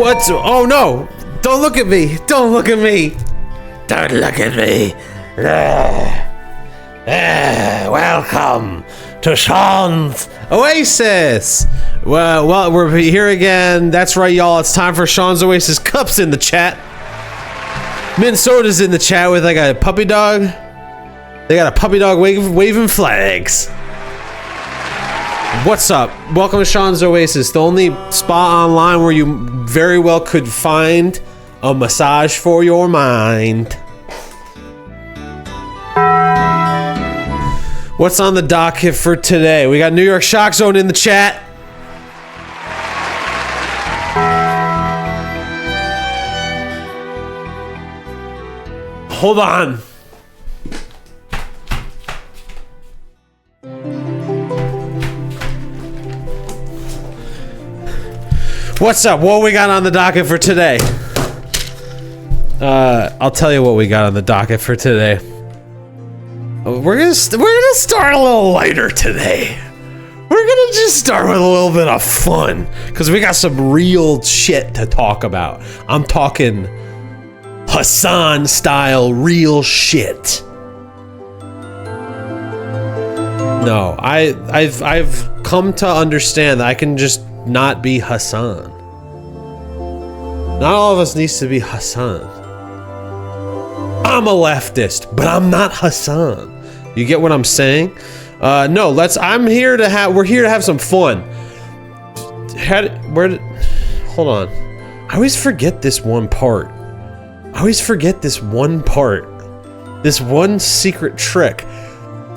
What's... Oh no! Don't look at me! Don't look at me! Don't look at me! Welcome to Sean's Oasis! Well, we're here again. That's right, y'all. It's time for Sean's Oasis. Cups in the chat. Minnesota's in the chat with like a puppy dog. They got a puppy dog waving flags. What's up? Welcome to Sean's Oasis, the only spot online where you very well could find a massage for your mind. What's on the docket for today? We got New York Shock Zone in the chat. Hold on. What's up? What we got on the docket for today? I'll tell you what we got on the docket for today. We're gonna start a little lighter today. We're gonna just start with a little bit of fun because we got some real shit to talk about. I'm talking Hassan style real shit. No, I've come to understand that I can just not be Hassan. Not all of us needs to be Hassan. I'm a leftist, but I'm not Hassan. You get what I'm saying? No, we're here to have some fun. Hold on. I always forget this one part. This one secret trick.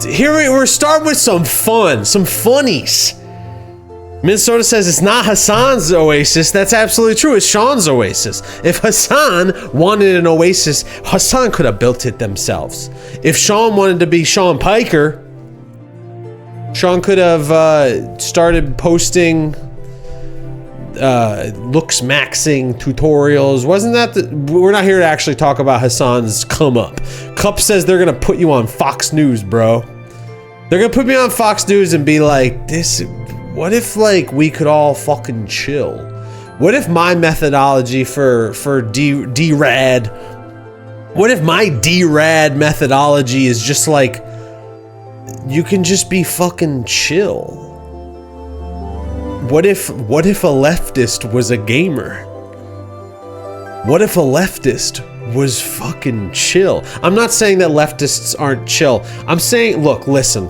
Here we're starting with some fun, some funnies. Minnesota says it's not Hassan's Oasis. That's absolutely true. It's Sean's Oasis. If Hassan wanted an Oasis, Hassan could have built it themselves. If Sean wanted to be Sean Piker, Sean could have started posting looks maxing tutorials. Wasn't that we're not here to actually talk about Hassan's come up. Cup says they're gonna put you on Fox News, bro. They're gonna put me on Fox News and be like, this. What if, like, we could all fucking chill? What if my methodology for D-Rad... What if my D-Rad methodology is just like... You can just be fucking chill? What if a leftist was a gamer? What if a leftist was fucking chill? I'm not saying that leftists aren't chill. I'm saying, look, listen...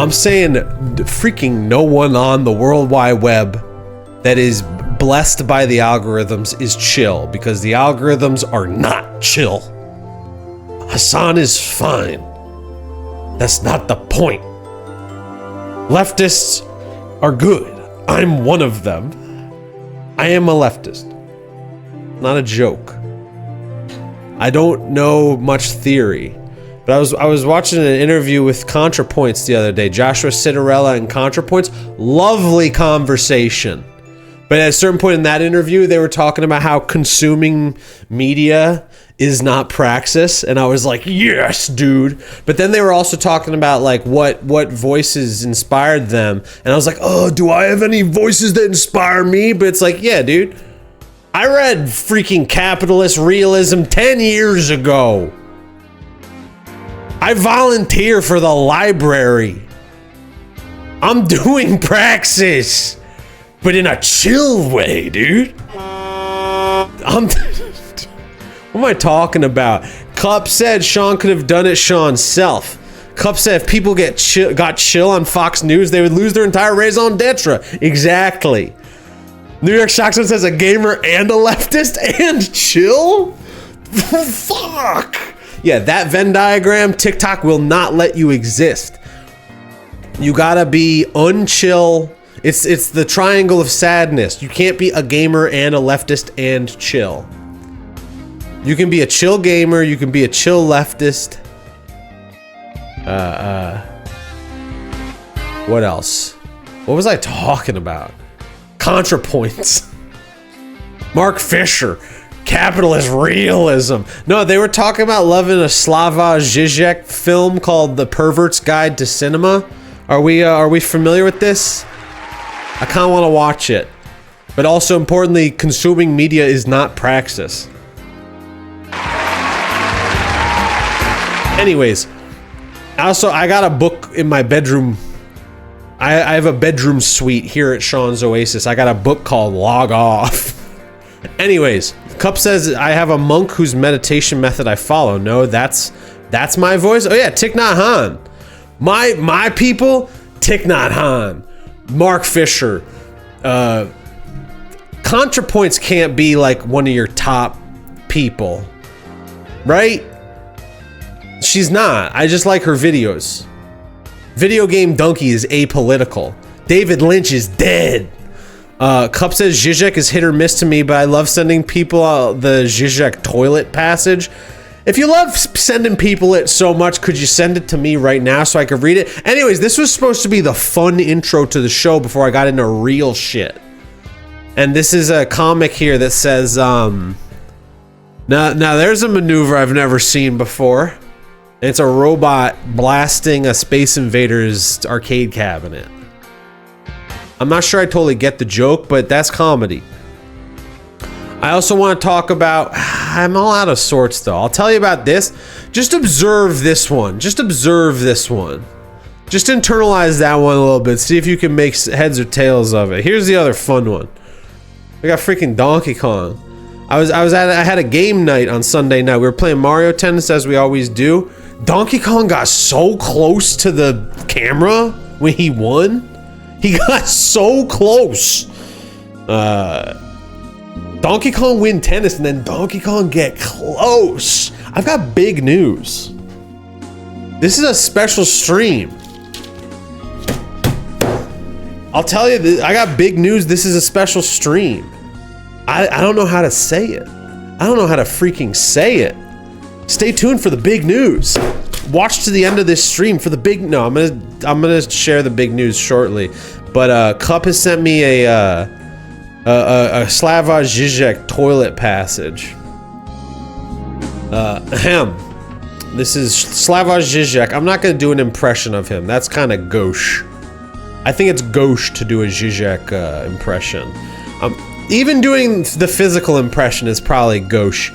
I'm saying freaking no one on the World Wide Web that is blessed by the algorithms is chill, because the algorithms are not chill. Hassan is fine. That's not the point. Leftists are good. I'm one of them. I am a leftist. Not a joke. I don't know much theory. But I was watching an interview with ContraPoints the other day. Joshua Citarella and ContraPoints. Lovely conversation. But at a certain point in that interview, they were talking about how consuming media is not praxis. And I was like, yes, dude. But then they were also talking about like what voices inspired them. And I was like, oh, do I have any voices that inspire me? But it's like, yeah, dude. I read freaking Capitalist Realism 10 years ago. I volunteer for the library. I'm doing praxis, but in a chill way, dude. What am I talking about? Cup said Sean could have done it Sean's self. Cup said if people got chill on Fox News, they would lose their entire raison d'etre. Exactly. New York Shockson says a gamer and a leftist and chill? Fuck. Yeah, that Venn diagram, TikTok will not let you exist. You gotta be unchill. It's the triangle of sadness. You can't be a gamer and a leftist and chill. You can be a chill gamer, you can be a chill leftist. What else? What was I talking about? ContraPoints. Mark Fisher. Capitalist realism. No, they were talking about loving a Slavoj Žižek film called The Pervert's Guide to Cinema. Are we familiar with this? I kind of want to watch it. But also importantly, consuming media is not praxis. Anyways, I got a book in my bedroom. I have a bedroom suite here at Sean's Oasis. I got a book called Log Off. Anyways, Cup says I have a monk whose meditation method I follow. No, that's my voice. Oh yeah, Thich Nhat Hanh. My people, Thich Nhat Hanh, Mark Fisher. ContraPoints can't be like one of your top people, right? She's not. I just like her videos. Video Game Donkey is apolitical. David Lynch is dead. Cup says Zizek is hit or miss to me, but I love sending people the Zizek toilet passage. If you love sending people it so much, could you send it to me right now so I could read it? Anyways, this was supposed to be the fun intro to the show before I got into real shit. And this is a comic here that says, now there's a maneuver I've never seen before. It's a robot blasting a Space Invaders arcade cabinet. I'm not sure I totally get the joke, but that's comedy. I also want to talk about... I'm all out of sorts, though. I'll tell you about this. Just observe this one. Just observe this one. Just internalize that one a little bit. See if you can make heads or tails of it. Here's the other fun one. We got freaking Donkey Kong. I had a game night on Sunday night. We were playing Mario Tennis as we always do. Donkey Kong got so close to the camera when he won. He got so close. Donkey Kong win tennis and then Donkey Kong get close. I've got big news. This is a special stream. I'll tell you this, I got big news. This is a special stream. I don't know how to say it. I don't know how to freaking say it. Stay tuned for the big news. Watch to the end of this stream for the big... No, I'm gonna share the big news shortly. But Cup has sent me a Slavoj Žižek toilet passage. This is Slavoj Žižek. I'm not gonna do an impression of him. That's kind of gauche. I think it's gauche to do a Žižek impression. Even doing the physical impression is probably gauche.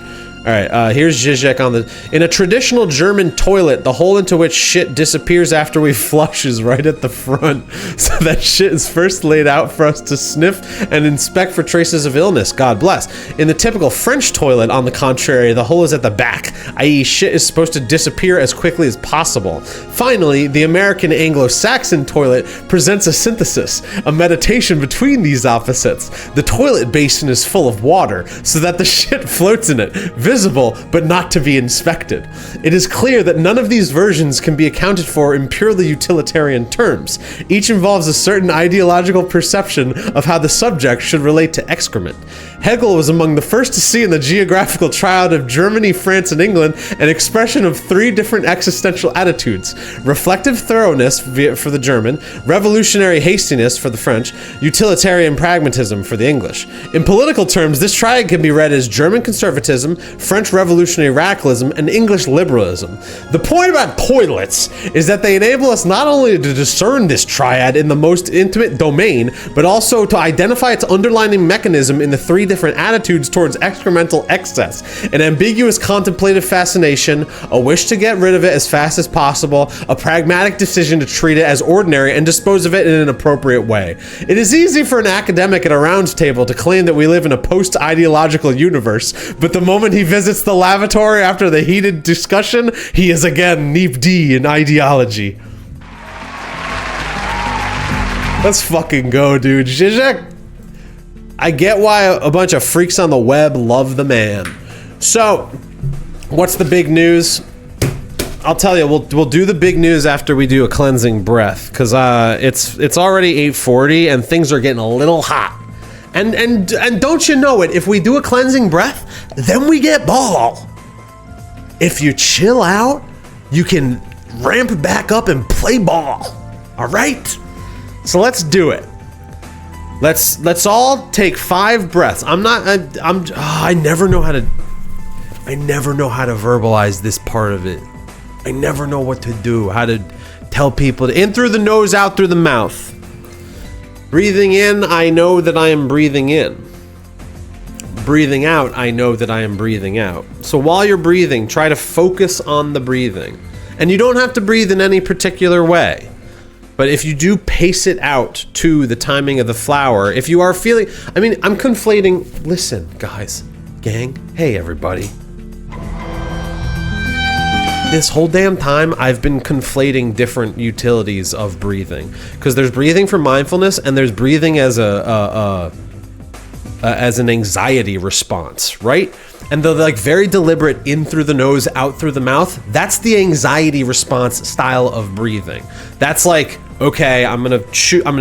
Alright, here's Zizek on the... In a traditional German toilet, the hole into which shit disappears after we flush is right at the front. So that shit is first laid out for us to sniff and inspect for traces of illness. God bless. In the typical French toilet, on the contrary, the hole is at the back, i.e. shit is supposed to disappear as quickly as possible. Finally, the American Anglo-Saxon toilet presents a synthesis, a meditation between these opposites. The toilet basin is full of water, so that the shit floats in it, visible but not to be inspected. It is clear that none of these versions can be accounted for in purely utilitarian terms. Each involves a certain ideological perception of how the subject should relate to excrement. Hegel was among the first to see in the geographical triad of Germany, France, and England an expression of three different existential attitudes: reflective thoroughness for the German, revolutionary hastiness for the French, utilitarian pragmatism for the English. In political terms, this triad can be read as German conservatism, French revolutionary radicalism, and English liberalism. The point about toilets is that they enable us not only to discern this triad in the most intimate domain, but also to identify its underlying mechanism in the three different attitudes towards excremental excess: an ambiguous contemplative fascination, a wish to get rid of it as fast as possible, a pragmatic decision to treat it as ordinary and dispose of it in an appropriate way. It is easy for an academic at a round table to claim that we live in a post-ideological universe, but the moment he visits the lavatory after the heated discussion, he is again knee-deep in ideology. Let's fucking go, dude. Zizek, I get why a bunch of freaks on the web love the man. So, what's the big news? I'll tell you, we'll do the big news after we do a cleansing breath, because it's already 8:40 and things are getting a little hot. And don't you know it, if we do a cleansing breath, then we get ball. If you chill out, you can ramp back up and play ball. All right? So let's do it. Let's all take 5 breaths. I never know how to verbalize this part of it. I never know what to do, how to tell people to in through the nose, out through the mouth. Breathing in, I know that I am breathing in. Breathing out, I know that I am breathing out. So while you're breathing, try to focus on the breathing. And you don't have to breathe in any particular way. But if you do pace it out to the timing of the flower, if you are feeling, I mean, I'm conflating, listen, guys, gang, hey, everybody. This whole damn time, I've been conflating different utilities of breathing. Because there's breathing for mindfulness, and there's breathing as as an anxiety response, right? And the like very deliberate in through the nose, out through the mouth, that's the anxiety response style of breathing. That's like, okay, I'm gonna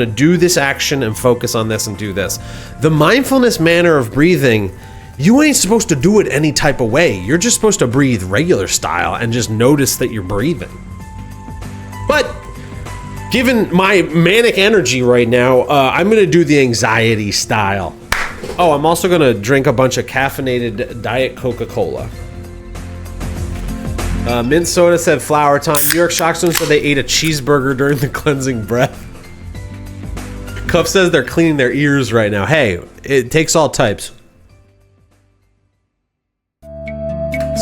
do this action and focus on this and do this. The mindfulness manner of breathing, you ain't supposed to do it any type of way. You're just supposed to breathe regular style and just notice that you're breathing. But given my manic energy right now, I'm gonna do the anxiety style. Oh, I'm also gonna drink a bunch of caffeinated Diet Coca-Cola. Mint Soda said flower time. New York Shockstone said they ate a cheeseburger during the cleansing breath. Cup says they're cleaning their ears right now. Hey, it takes all types.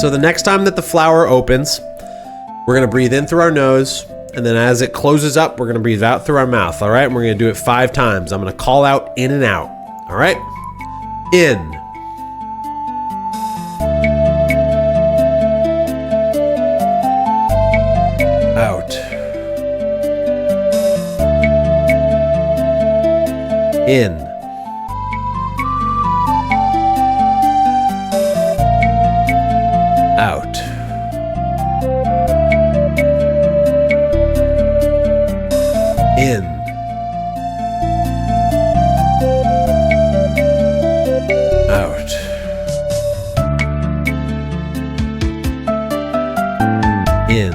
So the next time that the flower opens, we're gonna breathe in through our nose, and then as it closes up, we're gonna breathe out through our mouth, all right? And we're gonna do it 5 times. I'm gonna call out in and out, all right? In. Out. In. Out. In. Out. In.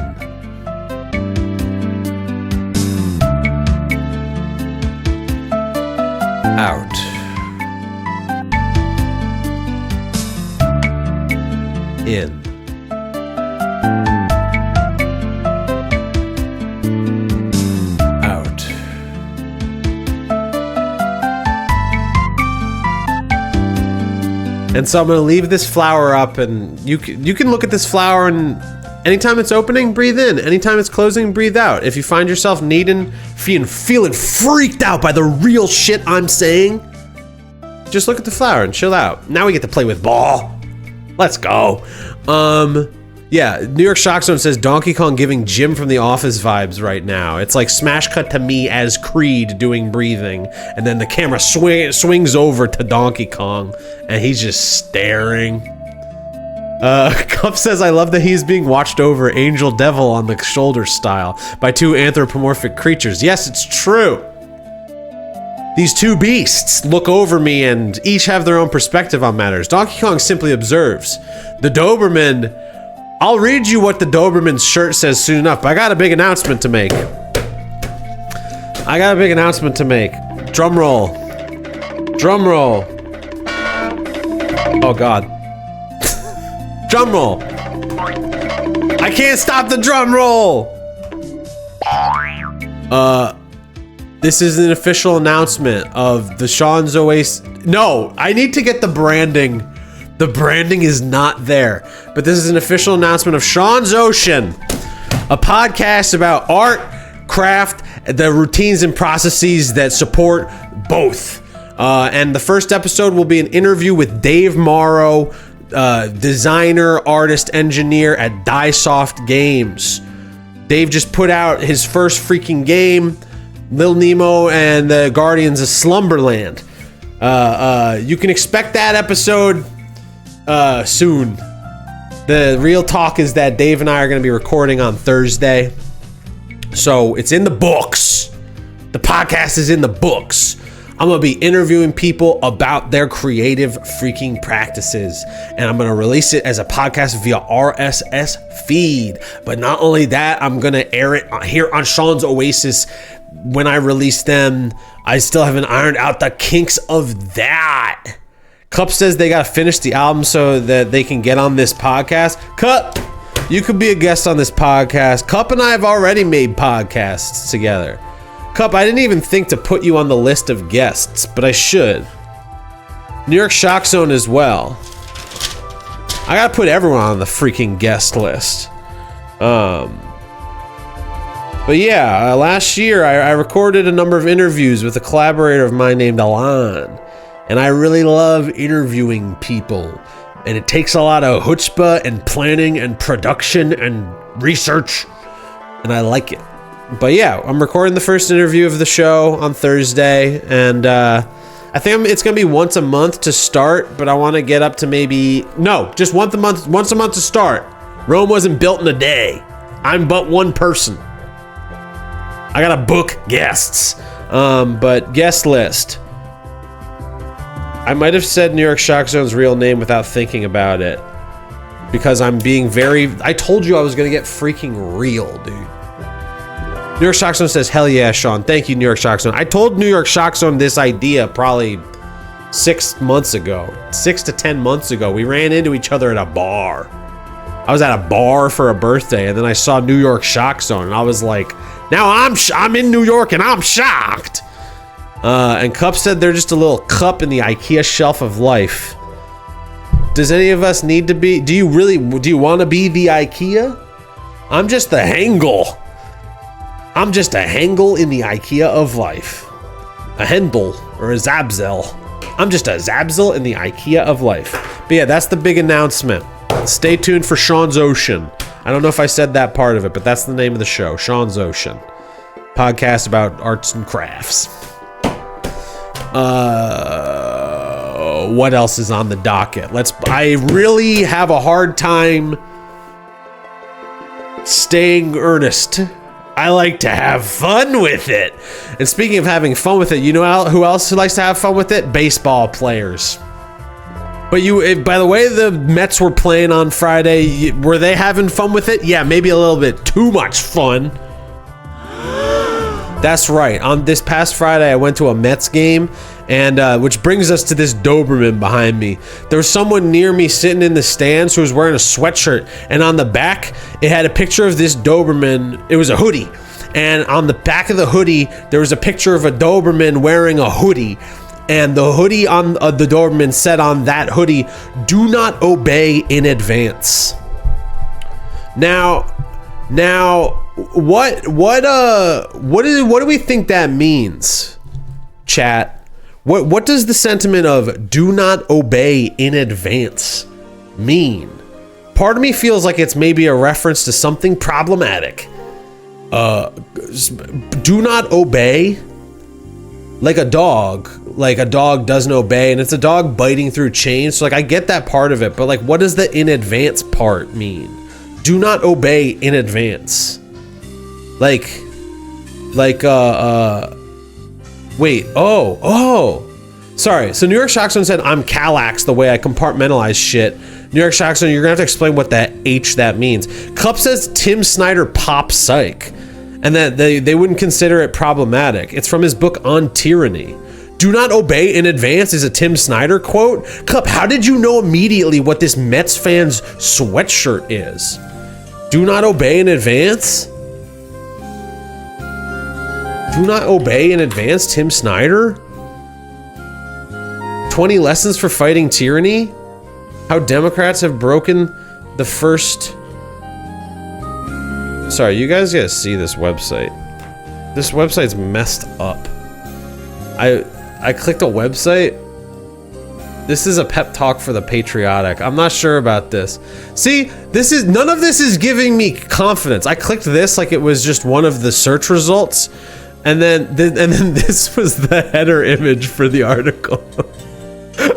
Out. In. Out. And so I'm going to leave this flower up, and you can look at this flower, and anytime it's opening, breathe in. Anytime it's closing, breathe out. If you find yourself feeling freaked out by the real shit I'm saying, just look at the flower and chill out. Now we get to play with ball. Let's go. Yeah, New York Shockstone says Donkey Kong giving Jim from The Office vibes right now. It's like smash cut to me as Creed doing breathing, and then the camera swings over to Donkey Kong, and he's just staring. Cup says, I love that he's being watched over angel devil on the shoulder style by 2 anthropomorphic creatures. Yes, it's true. These 2 beasts look over me and each have their own perspective on matters. Donkey Kong simply observes. The Doberman, I'll read you what the Doberman's shirt says soon enough, but I got a big announcement to make. Drum roll. Drum roll. Oh God. Drum roll. I can't stop the drum roll. This is an official announcement of the Sean's Oasis. No, I need to get the branding. The branding is not there. But this is an official announcement of Sean's Ocean, a podcast about art, craft, the routines and processes that support both. And the first episode will be an interview with Dave Morrow, designer, artist, engineer at Diesoft Games. Dave just put out his first freaking game, Little Nemo and the Guardians of Slumberland. You can expect that episode soon. The real talk is that Dave and I are going to be recording on Thursday. So it's in the books. The podcast is in the books. I'm going to be interviewing people about their creative freaking practices. And I'm going to release it as a podcast via RSS feed. But not only that, I'm going to air it here on Sean's Oasis. When I release them, I still haven't ironed out the kinks of that. Cup says they got to finish the album so that they can get on this podcast. Cup, you could be a guest on this podcast. Cup and I have already made podcasts together. Cup, I didn't even think to put you on the list of guests, but I should. New York Shock Zone as well. I gotta put everyone on the freaking guest list. But yeah, last year I recorded a number of interviews with a collaborator of mine named Alan. And I really love interviewing people. And it takes a lot of chutzpah and planning and production and research. And I like it. But yeah, I'm recording the first interview of the show on Thursday. And I think it's going to be once a month to start. But I want to get up to maybe... No, just once a month to start. Rome wasn't built in a day. I'm but one person. I got to book guests. But guest list. I might have said New York Shock Zone's real name without thinking about it. Because I'm being very... I told you I was going to get freaking real, dude. New York Shock Zone says, hell yeah, Sean. Thank you, New York Shock Zone. I told New York Shock Zone this idea probably 6 months ago. 6 to 10 months ago. We ran into each other at a bar. I was at a bar for a birthday, and then I saw New York Shock Zone, and I was like, now I'm in New York, and I'm shocked. And Cup said they're just a little cup in the IKEA shelf of life. Does any of us need to be? Do you want to be the IKEA? I'm just the Hengel. I'm just a Hengel in the IKEA of life. A Hendel or a Zabzel. I'm just a Zabzel in the IKEA of life. But yeah, that's the big announcement. Stay tuned for Sean's Ocean. I don't know if I said that part of it, but that's the name of the show, Sean's Ocean. Podcast about arts and crafts. What else is on the docket? I really have a hard time staying earnest. I like to have fun with it. And speaking of having fun with it, you know who else likes to have fun with it? Baseball players. But by the way the Mets were playing on Friday, were they having fun with it? Yeah, maybe a little bit too much fun. That's right. On this past Friday, I went to a Mets game, and which brings us to this Doberman behind me. There was someone near me sitting in the stands who was wearing a sweatshirt, and on the back, it had a picture of this Doberman. It was a hoodie, and on the back of the hoodie, there was a picture of a Doberman wearing a hoodie, and the hoodie on the Doberman said on that hoodie, "Do not obey in advance." Now, what do we think that means, chat? What does the sentiment of "do not obey in advance" mean? Part of me feels like it's maybe a reference to something problematic. Do not obey, like a dog doesn't obey, and it's a dog biting through chains. So like I get that part of it, but like what does the in advance part mean? Do not obey in advance. Wait, sorry. So New York Shock Zone said, I'm Calax the way I compartmentalize shit. New York Shock Zone, you're gonna have to explain what that means. Cup says Tim Snyder pop psych, and that they wouldn't consider it problematic. It's from his book On Tyranny. Do not obey in advance is a Tim Snyder quote. Cup, how did you know immediately what this Mets fan's sweatshirt is? Do not obey in advance? Do not obey in advance, Tim Snyder? 20 lessons for fighting tyranny? How Democrats have broken the first... Sorry, you guys gotta see this website. This website's messed up. I clicked a website. This is a pep talk for the patriotic. I'm not sure about this. See, none of this is giving me confidence. I clicked this like it was just one of the search results, and then this was the header image for the article.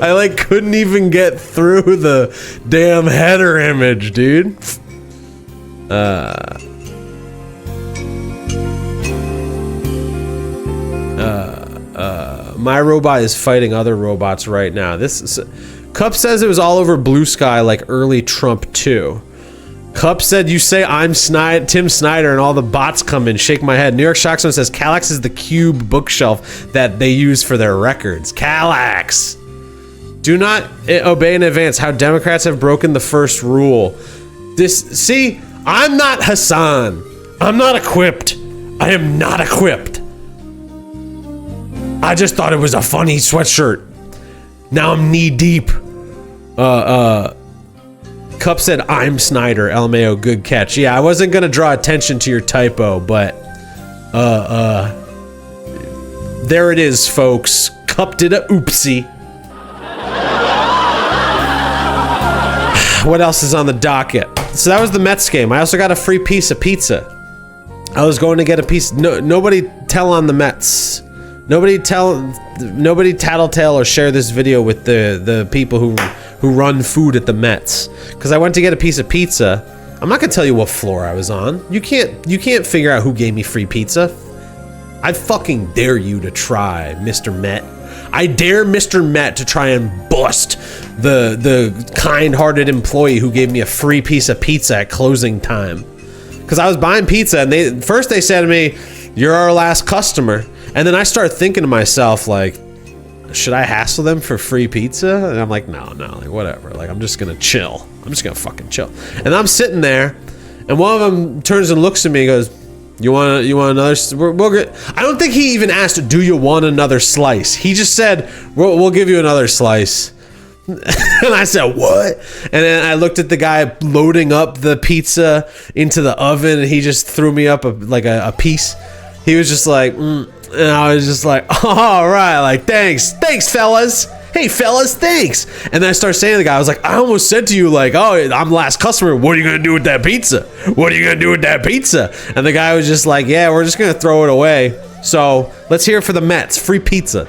I couldn't even get through the damn header image, dude. My robot is fighting other robots right now. Cup says it was all over Blue Sky like early Trump too. Cup said you say I'm Tim Snyder and all the bots come in. Shake my head. New York Shock Zone says Calax is the cube bookshelf that they use for their records. Calax. Do not obey in advance. How Democrats have broken the first rule. I'm not Hassan. I'm not equipped. I am not equipped. I just thought it was a funny sweatshirt. Now I'm knee deep. Cup said, I'm Snyder. LMAO, good catch. Yeah, I wasn't gonna draw attention to your typo, but there it is, folks. Cup did a oopsie. What else is on the docket? So that was the Mets game. I also got a free piece of pizza. I was going to get a piece. No, nobody tell on the Mets. Nobody tattletale or share this video with the people who run food at the Mets. Because I went to get a piece of pizza. I'm not gonna tell you what floor I was on. You can't figure out who gave me free pizza. I fucking dare you to try, Mr. Met. I dare Mr. Met to try and bust the kind-hearted employee who gave me a free piece of pizza at closing time. Because I was buying pizza and they said to me, "You're our last customer." And then I started thinking to myself, like, should I hassle them for free pizza? And I'm like, no, like, whatever. Like, I'm just gonna chill. I'm just gonna fucking chill. And I'm sitting there, and one of them turns and looks at me and goes, You want another? We'll get, I don't think he even asked, do you want another slice? He just said, we'll give you another slice. And I said, what? And then I looked at the guy loading up the pizza into the oven, and he just threw me up a piece. He was just like, and I was just like, all right, like, thanks, fellas. Hey, fellas, thanks. And then I started saying to the guy, I was like, I almost said to you, like, oh, I'm last customer. What are you going to do with that pizza? What are you going to do with that pizza? And the guy was just like, yeah, we're just going to throw it away. So let's hear it for the Mets. Free pizza.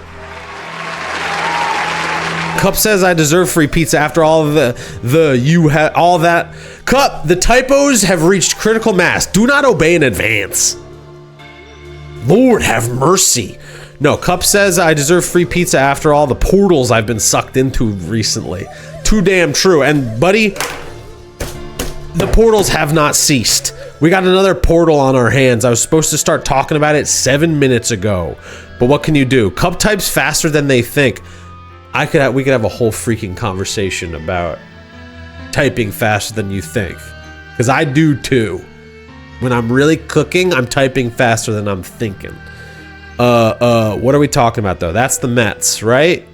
Cup says I deserve free pizza after all of all that. Cup, the typos have reached critical mass. Do not obey in advance. Lord have mercy. No, Cup says I deserve free pizza after all the portals I've been sucked into recently. Too damn true. And buddy, the portals have not ceased. We got another portal on our hands. I was supposed to start talking about it 7 minutes ago. But what can you do? Cup types faster than they think. We could have a whole freaking conversation about typing faster than you think. Because I do too. When I'm really cooking, I'm typing faster than I'm thinking. What are we talking about though? That's the Mets, right?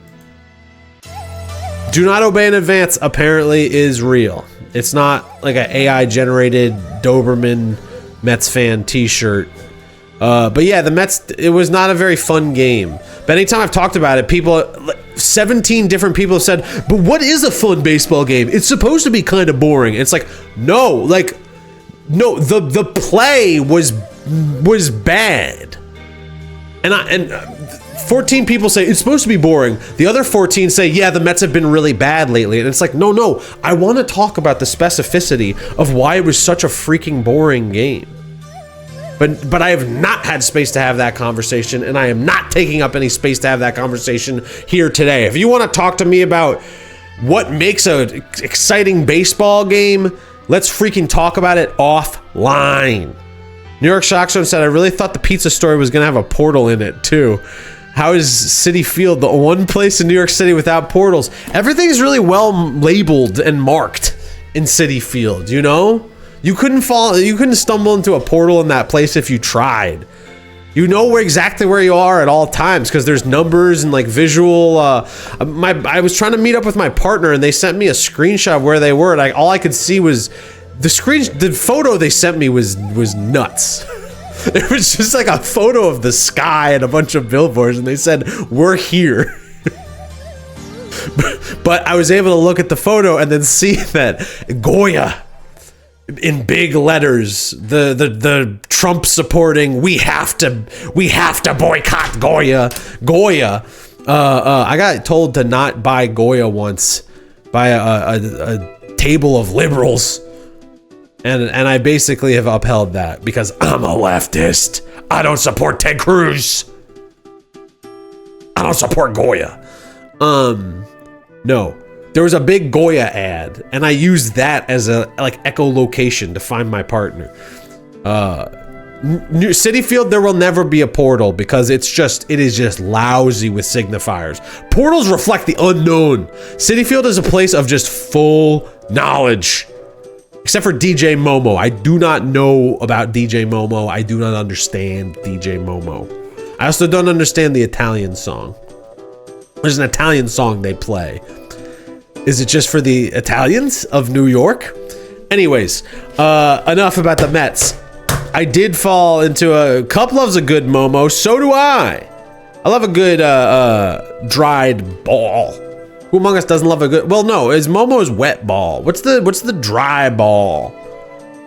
Do not obey in advance apparently is real. It's not like an AI generated Doberman Mets fan t-shirt. But yeah, the Mets, it was not a very fun game. But anytime I've talked about it, 17 different people have said, but what is a fun baseball game? It's supposed to be kind of boring. It's like, no, the play was bad. And 14 people say it's supposed to be boring. The other 14 say, yeah, the Mets have been really bad lately. And it's like, no, I want to talk about the specificity of why it was such a freaking boring game. But I have not had space to have that conversation, and I am not taking up any space to have that conversation here today. If you want to talk to me about what makes an exciting baseball game, let's freaking talk about it offline. New York Shockstone said, I really thought the pizza story was going to have a portal in it, too. How is Citi Field the one place in New York City without portals? Everything's really well labeled and marked in Citi Field, you know? You couldn't stumble into a portal in that place if you tried. You know exactly where you are at all times because there's numbers and like visual. I was trying to meet up with my partner and they sent me a screenshot of where they were, and all I could see was the photo they sent me was nuts. It was just like a photo of the sky and a bunch of billboards, and they said, we're here. But I was able to look at the photo and then see that Goya, in big letters, the Trump supporting, we have to boycott Goya. I got told to not buy Goya once by a table of liberals. And I basically have upheld that because I'm a leftist. I don't support Ted Cruz. I don't support Goya. No. There was a big Goya ad, and I used that as a echolocation to find my partner. Citi Field, there will never be a portal because it is just lousy with signifiers. Portals reflect the unknown. Citi Field is a place of just full knowledge. Except for DJ Momo. I do not know about DJ Momo. I do not understand DJ Momo. I also don't understand the Italian song. There's an Italian song they play. Is it just for the Italians of New York? Anyways, enough about the Mets. I did fall into a Cup loves a good Momo. So do I. I love a good dried ball. Who among us doesn't love a good? Well, no, is Momo's wet ball. What's the dry ball?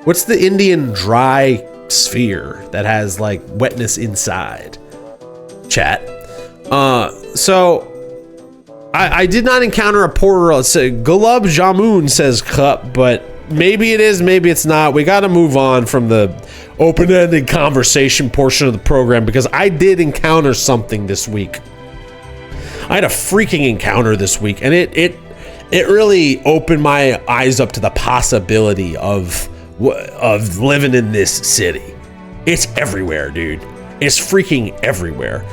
What's the Indian dry sphere that has like wetness inside? Chat. So I did not encounter a portal. Gulab Jamun says Cup, but maybe it is, maybe it's not. We got to move on from the open-ended conversation portion of the program because I did encounter something this week. I had a freaking encounter this week, and it really opened my eyes up to the possibility of living in this city. It's everywhere, dude. It's freaking everywhere.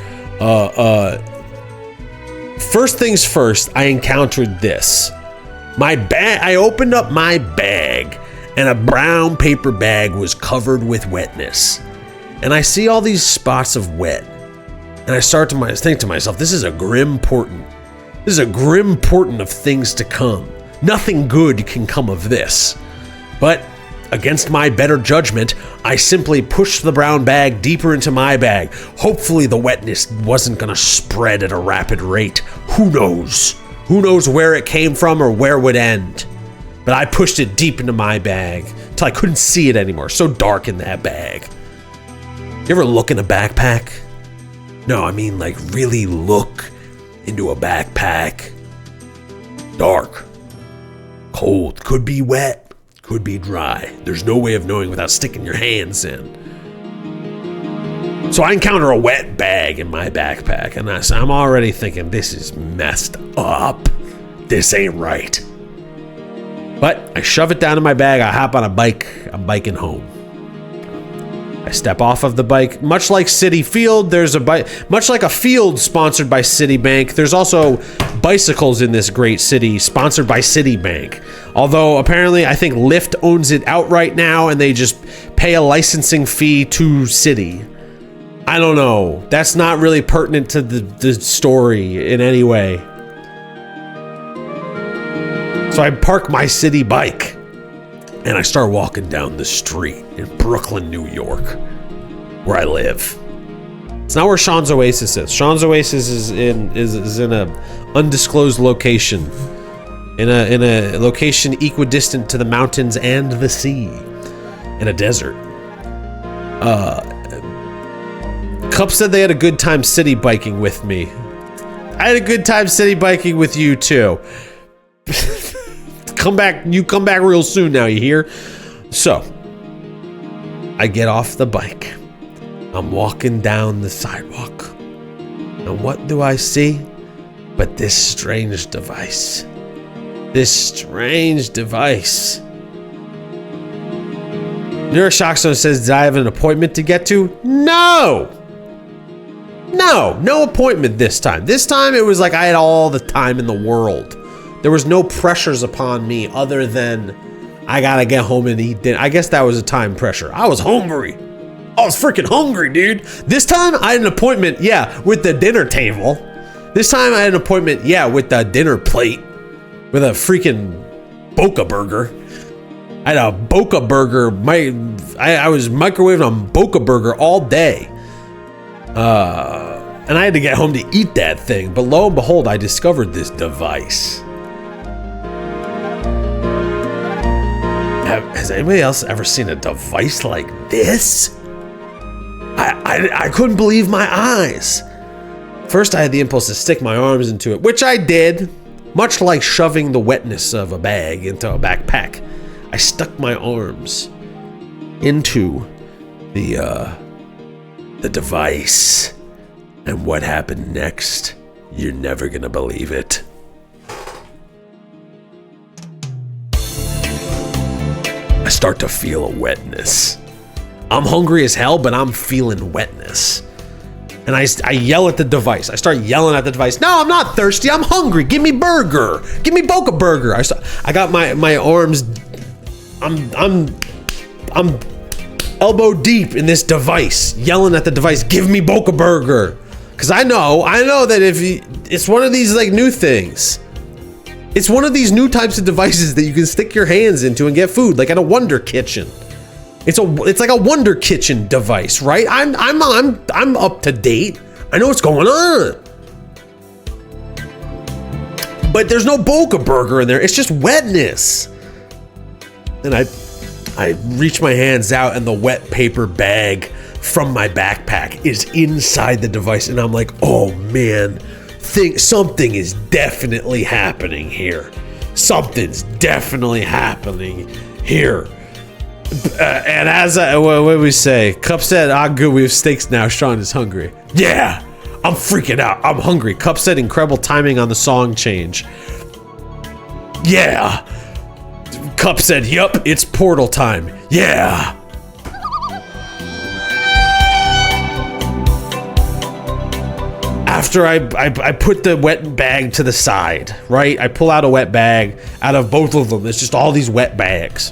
First things first, I encountered this. My bag, I opened up my bag and a brown paper bag was covered with wetness. And I see all these spots of wet. And I start to think to myself, this is a grim portent. This is a grim portent of things to come. Nothing good can come of this. But against my better judgment, I simply pushed the brown bag deeper into my bag. Hopefully the wetness wasn't gonna spread at a rapid rate. Who knows? Who knows where it came from or where it would end? But I pushed it deep into my bag until I couldn't see it anymore. So dark in that bag. You ever look in a backpack? No, I mean like really look into a backpack. Dark. Cold. Could be wet. Could be dry. There's no way of knowing without sticking your hands in. So I encounter a wet bag in my backpack, and I'm already thinking, this is messed up. This ain't right. But I shove it down in my bag, I hop on a bike, I'm biking home. I step off of the bike, much like Citi Field, there's a bike, much like a field sponsored by Citibank, there's also bicycles in this great city sponsored by Citibank. Although apparently I think Lyft owns it outright now and they just pay a licensing fee to Citi. I don't know. That's not really pertinent to the story in any way. So I park my city bike and I start walking down the street in Brooklyn, New York, where I live. It's not where Sean's Oasis is. Sean's Oasis is in a undisclosed location, in a location equidistant to the mountains and the sea, in a desert. Cup said they had a good time city biking with me. I had a good time city biking with you too. You come back real soon now, you hear? So, I get off the bike. I'm walking down the sidewalk. And what do I see? But this strange device. This strange device. Neuroshockzone says, did I have an appointment to get to? No! No appointment this time. This time it was like I had all the time in the world. There was no pressures upon me other than I gotta get home and eat dinner. I guess that was a time pressure. I was hungry. I was freaking hungry, dude. This time I had an appointment, yeah, with the dinner table. This time I had an appointment, yeah, with the dinner plate. With a freaking Boca burger. I had a Boca burger. I was microwaving a Boca burger all day. And I had to get home to eat that thing. But lo and behold, I discovered this device. Has anybody else ever seen a device like this? I couldn't believe my eyes. First, I had the impulse to stick my arms into it, which I did, much like shoving the wetness of a bag into a backpack. I stuck my arms into the device. And what happened next? You're never gonna believe it. I start to feel a wetness. I'm hungry as hell, but I'm feeling wetness. And I yell at the device. I start yelling at the device. No, I'm not thirsty. I'm hungry. Give me burger. Give me Boca burger. I got my arms. I'm elbow deep in this device, yelling at the device, give me Boca Burger. Because I know that it's one of these like new things. It's one of these new types of devices that you can stick your hands into and get food, like at a Wonder Kitchen. It's like a Wonder Kitchen device, right? I'm up to date. I know what's going on. But there's no Boca Burger in there. It's just wetness. And I reach my hands out and the wet paper bag from my backpack is inside the device. And I'm like, oh man, something is definitely happening here. Something's definitely happening here. And as what did we say? Cup said, good, we have steaks now. Sean is hungry. Yeah, I'm freaking out. I'm hungry. Cup said, incredible timing on the song change. Yeah. Cup said, yup, it's portal time. Yeah. After I put the wet bag to the side, right? I pull out a wet bag out of both of them. It's just all these wet bags.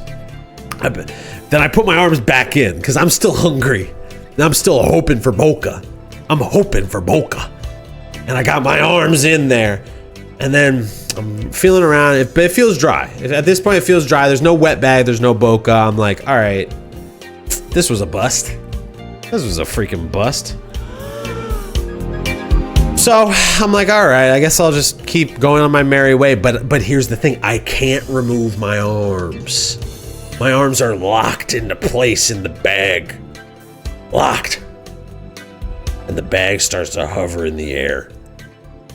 Then I put my arms back in because I'm still hungry. And I'm still hoping for Boca. I'm hoping for Boca. And I got my arms in there. And then I'm feeling around. It feels dry. At this point, it feels dry. There's no wet bag. There's no Boca. I'm like, all right, this was a bust. This was a freaking bust. So I'm like, all right, I guess I'll just keep going on my merry way. But here's the thing. I can't remove my arms. My arms are locked into place in the bag. Locked. And the bag starts to hover in the air.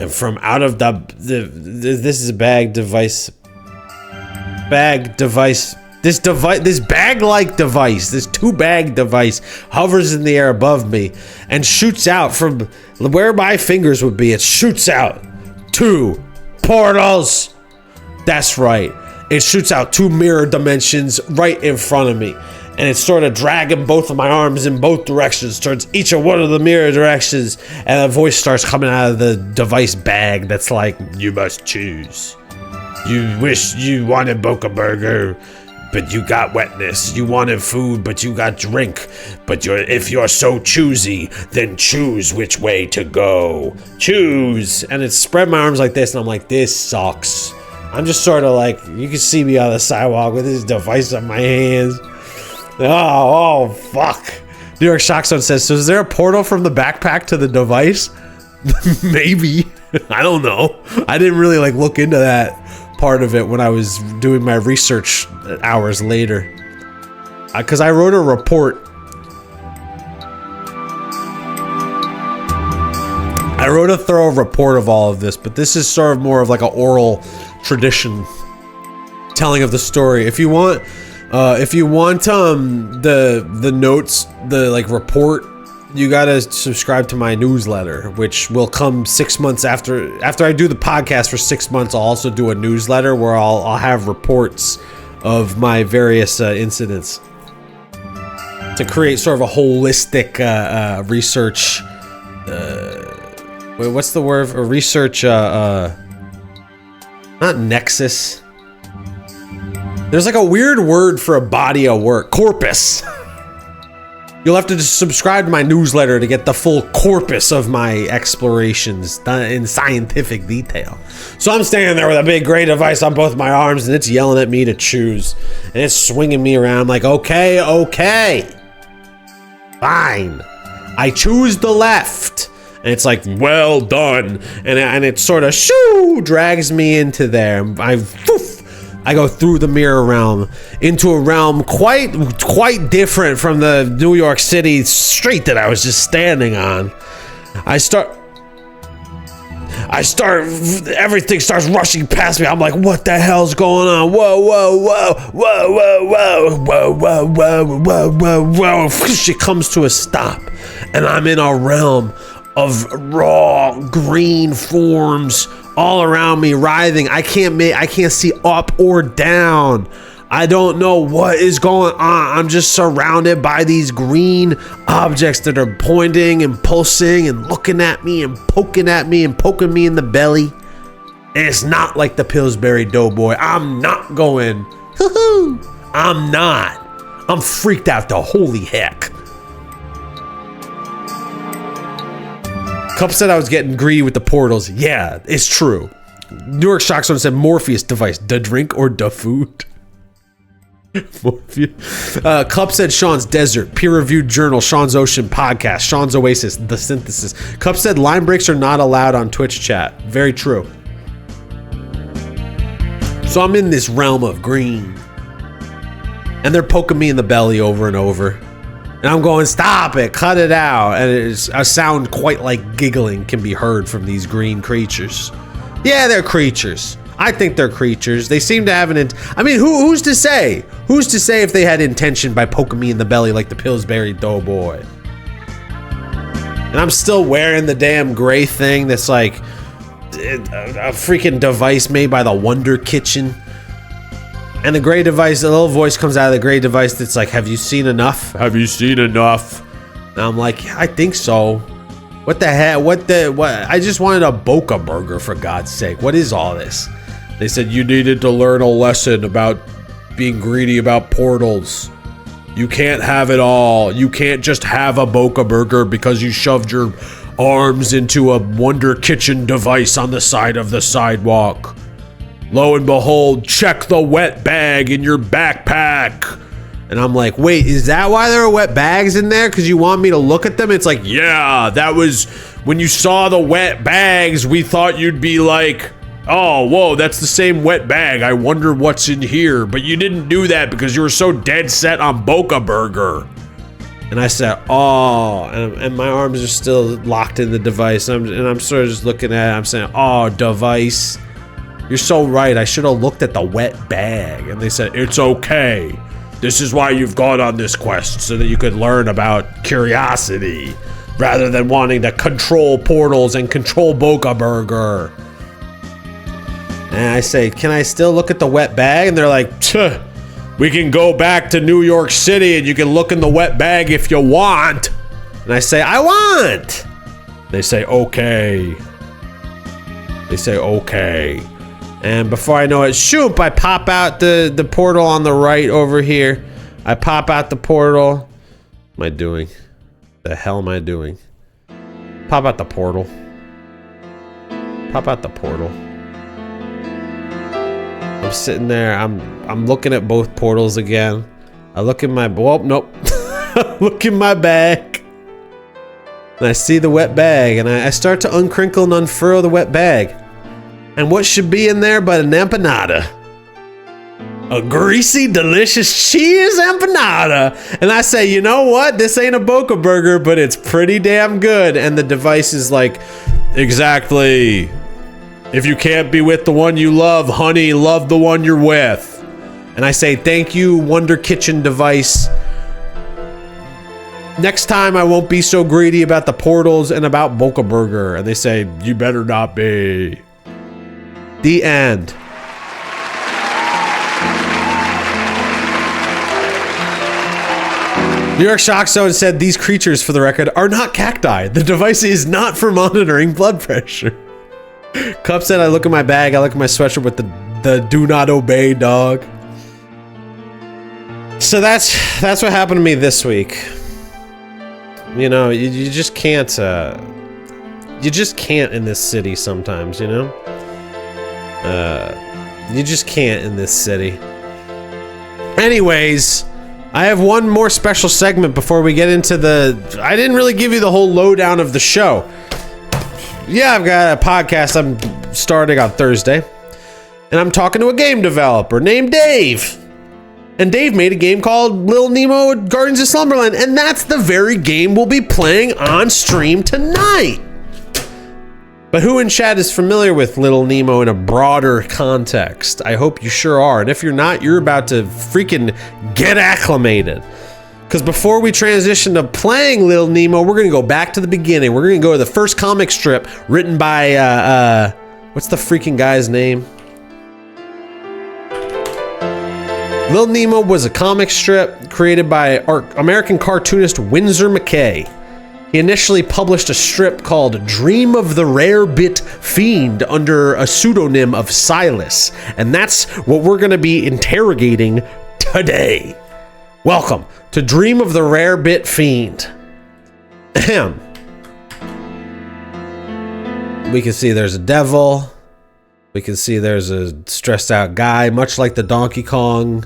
And from out of this is a bag device. This bag-like device, this 2-bag device hovers in the air above me and shoots out from where my fingers would be. It shoots out 2 portals. That's right. It shoots out 2 mirror dimensions right in front of me. And it's sort of dragging both of my arms in both directions towards each of one of the mirror directions. And a voice starts coming out of the device bag that's like, you must choose. You wish you wanted Boca Burger, but you got wetness. You wanted food, but you got drink. But if you're so choosy, then choose which way to go. Choose. And it spread my arms like this, and I'm like, this sucks. I'm just sort of like, you can see me on the sidewalk with this device on my hands. Oh, fuck. New York Shockzone says, so is there a portal from the backpack to the device? Maybe. I don't know. I didn't really like look into that part of it when I was doing my research hours later. Because I wrote a report. I wrote a thorough report of all of this, but this is sort of more of like an oral tradition telling of the story. If you want the notes, the like report, you gotta subscribe to my newsletter, which will come 6 months after I do the podcast for 6 months. I'll also do a newsletter where I'll have reports of my various incidents to create sort of a holistic research. Wait, what's the word? A research, not nexus. There's like a weird word for a body of work. Corpus. You'll have to just subscribe to my newsletter to get the full corpus of my explorations in scientific detail. So I'm standing there with a big gray device on both my arms, and it's yelling at me to choose. And it's swinging me around. I'm like, okay. Fine. I choose the left. And it's like, well done. And it sort of drags me into there. I go through the mirror realm into a realm quite different from the New York City street that I was just standing on. Everything starts rushing past me. I'm like, what the hell's going on? Whoa. She comes to a stop, and I'm in a realm of raw green forms all around me, writhing. I can't see up or down. I don't know what is going on. I'm just surrounded by these green objects that are pointing and pulsing and looking at me and poking me in the belly. And it's not like the Pillsbury Doughboy. I'm not going, hoo-hoo. I'm not. I'm freaked out to holy heck. Cup said I was getting greedy with the portals. Yeah, it's true. New York Shock Zone said Morpheus device, da drink or da food. Cup said Sean's Desert, peer-reviewed journal, Sean's Ocean podcast, Sean's Oasis, The Synthesis. Cup said line breaks are not allowed on Twitch chat. Very true. So I'm in this realm of green, and they're poking me in the belly over and over, and I'm going, stop it, cut it out, and it's a sound quite like giggling can be heard from these green creatures. Yeah, they're creatures. I think they're creatures. They seem to have I mean, who's to say? Who's to say if they had intention by poking me in the belly like the Pillsbury Doughboy? And I'm still wearing the damn gray thing that's like a freaking device made by the Wonder Kitchen. And the gray device, a little voice comes out of the gray device that's like, have you seen enough? Have you seen enough? And I'm like, I think so. What the heck? What? I just wanted a Boca burger, for God's sake. What is all this? They said you needed to learn a lesson about being greedy about portals. You can't have it all. You can't just have a Boca burger because you shoved your arms into a Wonder Kitchen device on the side of the sidewalk. Lo and behold, check the wet bag in your backpack. And I'm like, wait, is that why there are wet bags in there? Because you want me to look at them? It's like, yeah, that was when you saw the wet bags, we thought you'd be like, oh, whoa, that's the same wet bag. I wonder what's in here. But you didn't do that because you were so dead set on Boca Burger. And I said, oh, and my arms are still locked in the device. And I'm sort of just looking at it. I'm saying, oh, device. You're so right. I should have looked at the wet bag. And they said, it's okay. This is why you've gone on this quest, so that you could learn about curiosity rather than wanting to control portals and control Boca Burger. And I say, can I still look at the wet bag? And they're like, we can go back to New York City and you can look in the wet bag if you want. And I say, I want. They say, okay. They say, okay. And before I know it, shoop, I pop out the portal on the right over here. I pop out the portal. What am I doing? The hell am I doing? Pop out the portal. Pop out the portal. I'm sitting there. I'm looking at both portals again. I look in my... Well, nope. Look in my bag. And I see the wet bag. And I start to uncrinkle and unfurl the wet bag. And what should be in there but an empanada? A greasy, delicious cheese empanada. And I say, you know what? This ain't a Boca burger, but it's pretty damn good. And the device is like, exactly. If you can't be with the one you love, honey, love the one you're with. And I say, thank you, Wonder Kitchen device. Next time I won't be so greedy about the portals and about Boca burger. And they say, you better not be. The end. New York Shock Zone said these creatures, for the record, are not cacti. The device is not for monitoring blood pressure. Cup said I look at my bag, I look at my sweatshirt with the do not obey dog. So that's what happened to me this week. You know, you just can't in this city sometimes, you know? You just can't in this city. Anyways, I have one more special segment before we get into I didn't really give you the whole lowdown of the show. Yeah, I've got a podcast I'm starting on Thursday. And I'm talking to a game developer named Dave. And Dave made a game called Little Nemo at Guardians of Slumberland. And that's the very game we'll be playing on stream tonight. But who in chat is familiar with Little Nemo in a broader context? I hope you sure are. And if you're not, you're about to freaking get acclimated. Because before we transition to playing Little Nemo, we're going to go back to the beginning. We're going to go to the first comic strip written by, what's the freaking guy's name? Little Nemo was a comic strip created by American cartoonist Winsor McKay. He initially published a strip called Dream of the Rarebit Fiend under a pseudonym of Silas. And that's what we're going to be interrogating today. Welcome to Dream of the Rarebit Fiend. Ahem. We can see there's a devil. We can see there's a stressed out guy, much like the Donkey Kong.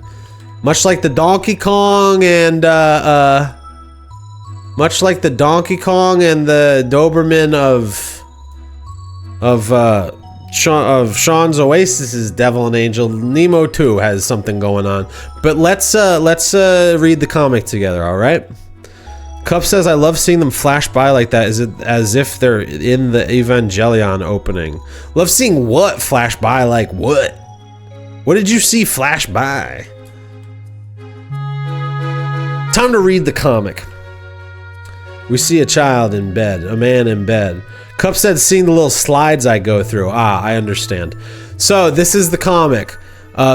Much like the Donkey Kong and the Doberman of Sean's Oasis' Devil and Angel. Nemo too has something going on. But let's read the comic together, all right? Cup says, I love seeing them flash by like that as if they're in the Evangelion opening. Love seeing what flash by like what? What did you see flash by? Time to read the comic. We see a child in bed, a man in bed. Cup said, seeing the little slides I go through. Ah, I understand. So this is the comic.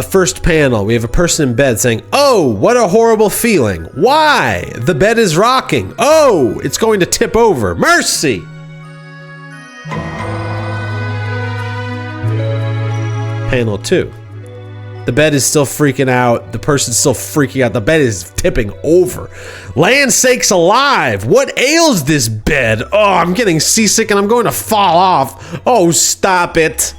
First panel, we have a person in bed saying, oh, what a horrible feeling. Why? The bed is rocking. Oh, it's going to tip over. Mercy! Panel 2. The bed is still freaking out. The person's still freaking out. The bed is tipping over. Land sakes alive! What ails this bed? Oh, I'm getting seasick and I'm going to fall off. Oh, stop it.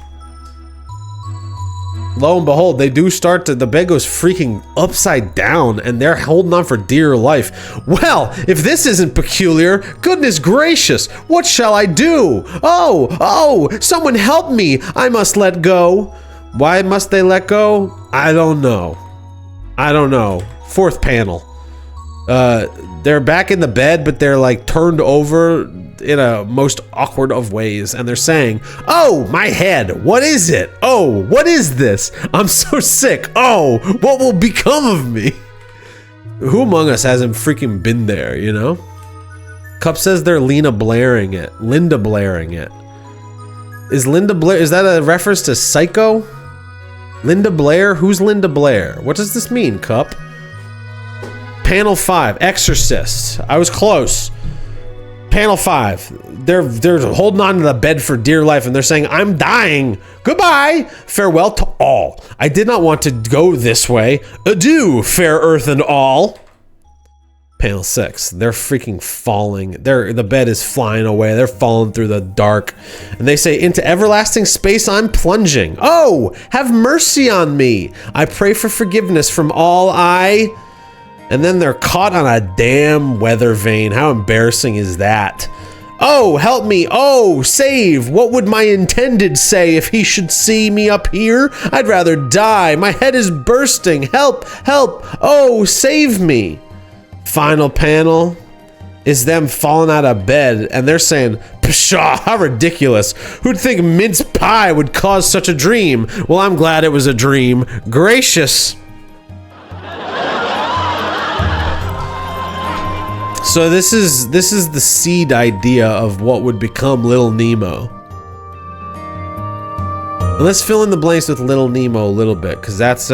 Lo and behold, they do start to, the bed goes freaking upside down and they're holding on for dear life. Well, if this isn't peculiar, goodness gracious, what shall I do? Oh, someone help me. I must let go. Why must they let go? I don't know. Fourth panel. They're back in the bed, but they're like turned over in a most awkward of ways, and they're saying, oh, my head, what is it? Oh, what is this? I'm so sick. Oh, what will become of me? Who among us hasn't freaking been there, you know? Cup says they're Linda Blairing it. Is Linda Blair, is that a reference to Psycho? Linda Blair? Who's Linda Blair? What does this mean, Cup? Panel 5, Exorcist. I was close. Panel 5, they're holding on to the bed for dear life and they're saying, I'm dying. Goodbye. Farewell to all. I did not want to go this way. Adieu, fair earth and all. Panel 6, they're freaking falling. The bed is flying away. They're falling through the dark. And they say, into everlasting space I'm plunging. Oh, have mercy on me. I pray for forgiveness from all And then they're caught on a damn weather vane. How embarrassing is that? Oh, help me. Oh, save. What would my intended say if he should see me up here? I'd rather die. My head is bursting. Help, help. Oh, save me. Final panel is them falling out of bed and they're saying, pshaw, how ridiculous. Who'd think mince pie would cause such a dream? Well, I'm glad it was a dream. Gracious. So this is the seed idea of what would become Little Nemo. And let's fill in the blanks with Little Nemo a little bit, because that's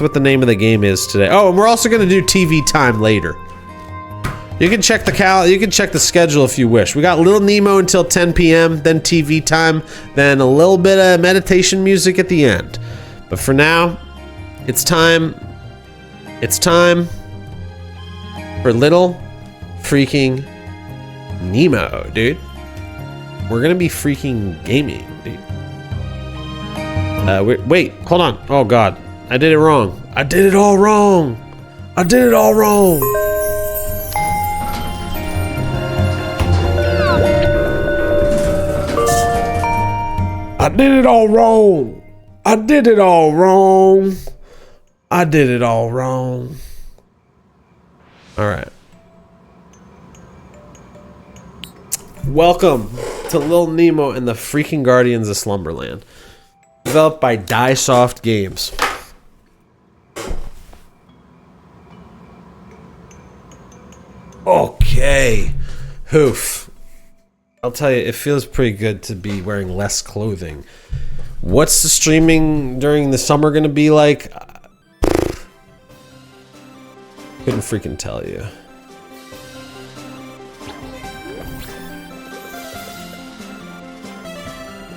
what the name of the game is today. Oh, and we're also gonna do TV time later. You can check the schedule if you wish. We got Little Nemo until 10 p.m., then TV time, then a little bit of meditation music at the end. But for now, it's time for Little freaking Nemo, dude. We're gonna be freaking gaming, dude. Wait, hold on. Oh god, I did it wrong. I did it all wrong. I did it all wrong. I did it all wrong. I did it all wrong. I did it all wrong. All right. Welcome to Little Nemo and the freaking Guardians of Slumberland. Developed by Diesoft Games. Okay. Hoof. I'll tell you, it feels pretty good to be wearing less clothing. What's the streaming during the summer gonna be like? Couldn't freaking tell you.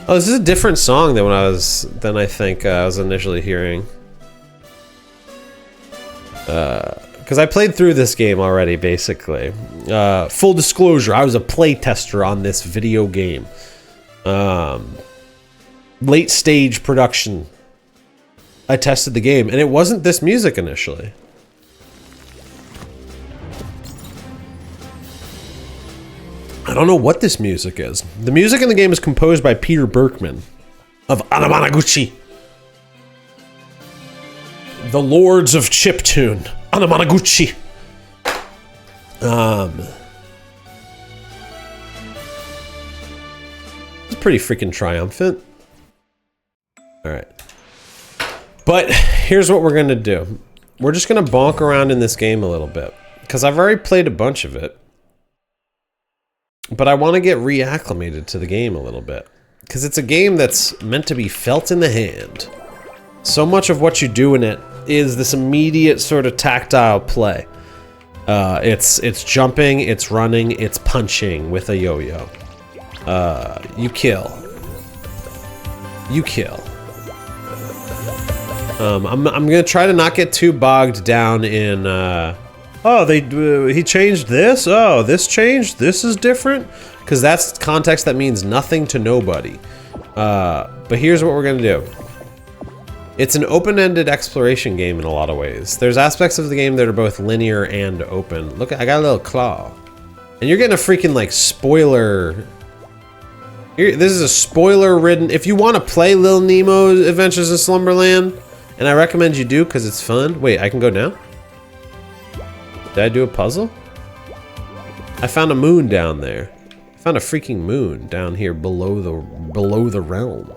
Oh, this is a different song than I think I was initially hearing. because I played through this game already, basically. Full disclosure, I was a playtester on this video game. Late stage production. I tested the game, and it wasn't this music initially. I don't know what this music is. The music in the game is composed by Peter Berkman of Anamanaguchi. The Lords of Chiptune. Anamanaguchi. It's pretty freaking triumphant. Alright. But here's what we're gonna do. We're just gonna bonk around in this game a little bit. Because I've already played a bunch of it. But I want to get reacclimated to the game a little bit. Because it's a game that's meant to be felt in the hand. So much of what you do in it is this immediate sort of tactile play. It's jumping, it's running, it's punching with a yo-yo. You kill. You kill. I'm gonna try to not get too bogged down in, oh, he changed this? Oh, this changed? This is different? Because that's context that means nothing to nobody. But here's what we're gonna do. It's an open-ended exploration game in a lot of ways. There's aspects of the game that are both linear and open. Look, I got a little claw. And you're getting a freaking, like, spoiler... This is a spoiler-ridden... If you want to play Little Nemo Adventures in Slumberland, and I recommend you do because it's fun. Wait, I can go now? Did I do a puzzle? I found a moon down there. I found a freaking moon down here below the realm.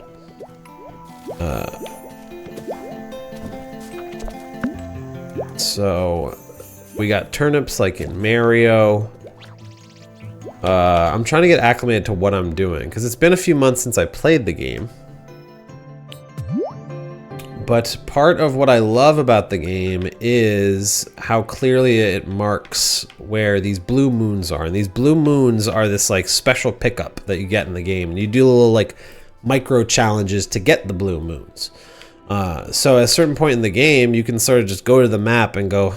So we got turnips like in Mario. I'm trying to get acclimated to what I'm doing because it's been a few months since I played the game. But part of what I love about the game is how clearly it marks where these blue moons are. And these blue moons are this like special pickup that you get in the game. And you do little like micro challenges to get the blue moons. So at a certain point in the game, you can sort of just go to the map and go,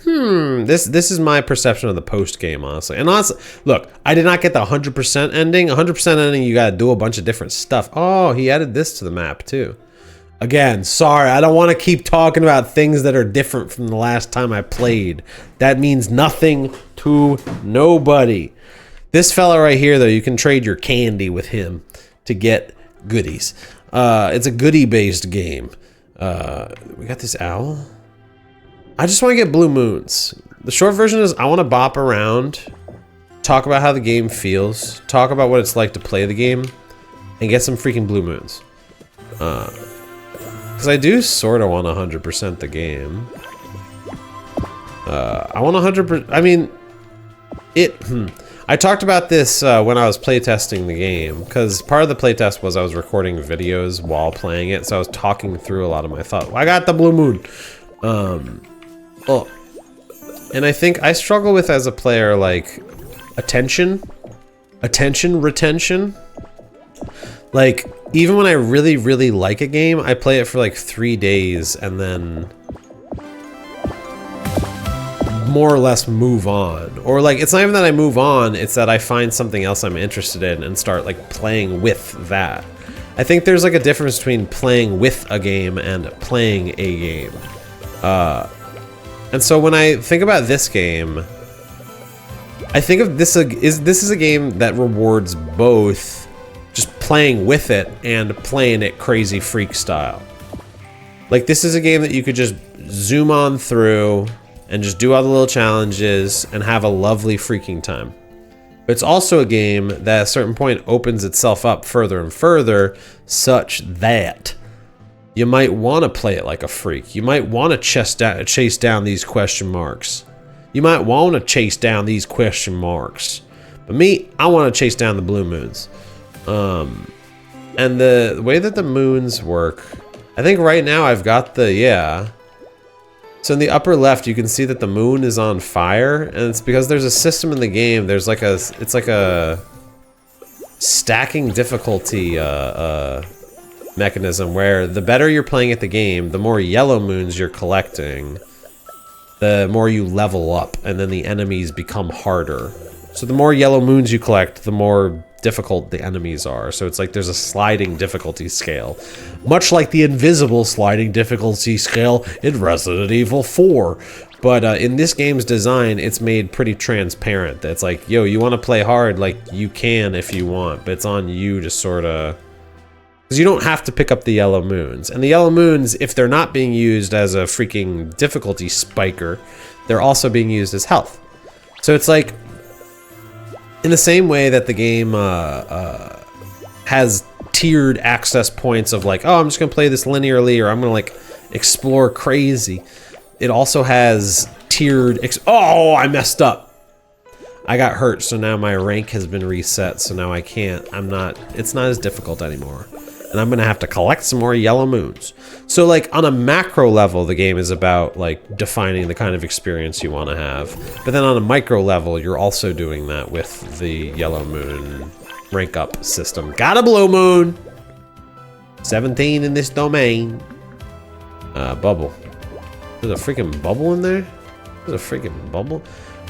this is my perception of the post game, honestly. And honestly, look, I did not get the 100% ending. 100% ending, you gotta do a bunch of different stuff. Oh, he added this to the map too. Again, sorry, I don't want to keep talking about things that are different from the last time I played. That means nothing to nobody. This fella right here, though, you can trade your candy with him to get goodies. It's a goodie-based game. We got this owl. I just want to get blue moons. The short version is I want to bop around, talk about how the game feels, talk about what it's like to play the game, and get some freaking blue moons. Because I do sort of want 100% the game. I want 100%. I mean, I talked about this when I was playtesting the game, because part of the playtest was I was recording videos while playing it, so I was talking through a lot of my thoughts. I got the blue moon. And I think I struggle with, as a player, like, attention retention. Like, even when I really, really like a game, I play it for like 3 days and then more or less move on. Or like, it's not even that I move on, it's that I find something else I'm interested in and start like playing with that. I think there's like a difference between playing with a game and playing a game. And so when I think about this game, I think of this is a game that rewards both just playing with it and playing it crazy freak style. Like, this is a game that you could just zoom on through and just do all the little challenges and have a lovely freaking time. But it's also a game that at a certain point opens itself up further and further, such that you might want to play it like a freak. You might want to chase down these question marks. You might want to chase down these question marks. But me, I want to chase down the blue moons. And the way that the moons work, I think right now I've got the, So in the upper left, you can see that the moon is on fire, and it's because there's a system in the game. There's like it's like a stacking difficulty mechanism where the better you're playing at the game, the more yellow moons you're collecting. the more you level up, and then the enemies become harder. So the more yellow moons you collect, the more difficult the enemies are. So it's like there's a sliding difficulty scale. Much like the invisible sliding difficulty scale in Resident Evil 4. But in this game's design, it's made pretty transparent. It's like, yo, you want to play hard, like, you can if you want, but it's on you to sort of... Because you don't have to pick up the yellow moons. And the yellow moons, if they're not being used as a freaking difficulty spiker, they're also being used as health. So it's like, in the same way that the game has tiered access points of like, oh, I'm just going to play this linearly, or I'm going to like explore crazy. It also has tiered... Oh, I messed up. I got hurt, so now my rank has been reset, so now I can't... It's not as difficult anymore. And I'm gonna have to collect some more yellow moons. So like on a macro level, the game is about like defining the kind of experience you want to have. But then on a micro level, you're also doing that with the yellow moon rank up system. Got a blue moon! 17 in this domain. Bubble. There's a freaking bubble in there? There's a freaking bubble?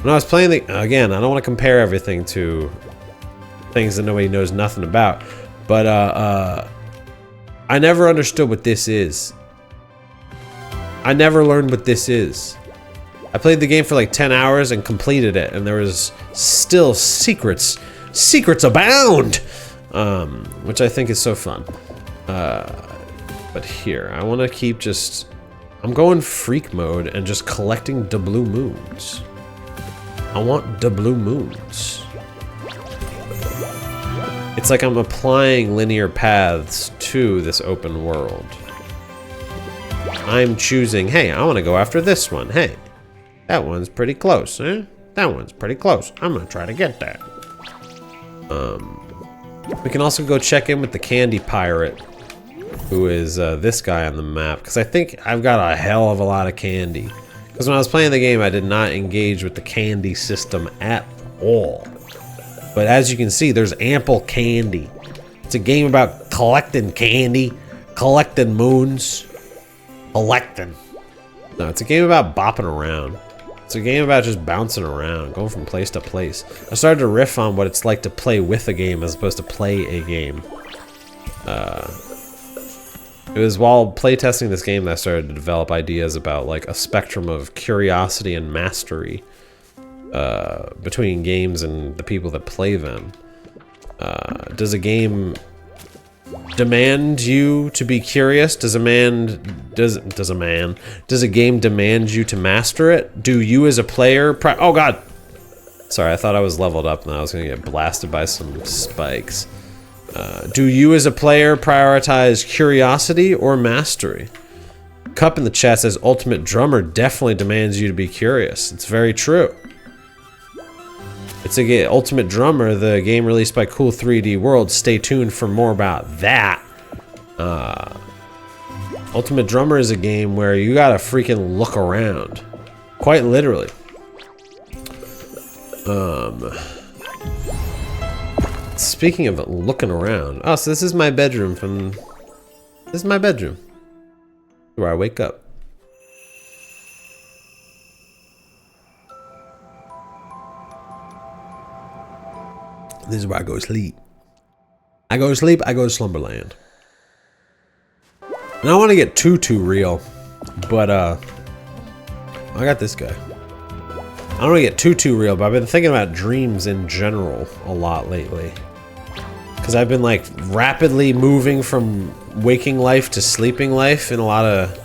When I was playing the... Again, I don't want to compare everything to things that nobody knows nothing about. But, I never understood what this is. I never learned what this is. I played the game for like 10 hours and completed it, and there was still secrets. Secrets abound! Which I think is so fun. But here, I want to keep just... I'm going freak mode and just collecting the blue moons. I want the blue moons. It's like I'm applying linear paths to this open world. I'm choosing, hey, I want to go after this one. Hey, that one's pretty close, eh? That one's pretty close. I'm going to try to get that. We can also go check in with the candy pirate, who is this guy on the map, because I think I've got a hell of a lot of candy. Because when I was playing the game, I did not engage with the candy system at all. But as you can see, there's ample candy. It's a game about collecting candy, collecting moons, collecting. No, it's a game about bopping around. It's a game about just bouncing around, going from place to place. I started to riff on what it's like to play with a game as opposed to play a game. It was while playtesting this game that I started to develop ideas about like a spectrum of curiosity and mastery between games and the people that play them. Does a game demand you to be curious? Does a game demand you to master it? Do you as a player oh god! Sorry, I thought I was leveled up and I was gonna get blasted by some spikes. Do you as a player prioritize curiosity or mastery? Cup in the chat says Ultimate Drummer definitely demands you to be curious. It's very true. It's a game, Ultimate Drummer, the game released by Cool 3D World. Stay tuned for more about that. Ultimate Drummer is a game where you gotta freaking look around. Quite literally. Speaking of looking around. Oh, so this is my bedroom from... This is my bedroom. Where I wake up. This is where I go to sleep. I go to sleep, I go to Slumberland. And I don't want to get too real, but I got this guy. I don't want to get too real, but I've been thinking about dreams in general a lot lately. Because I've been like rapidly moving from waking life to sleeping life in a lot of...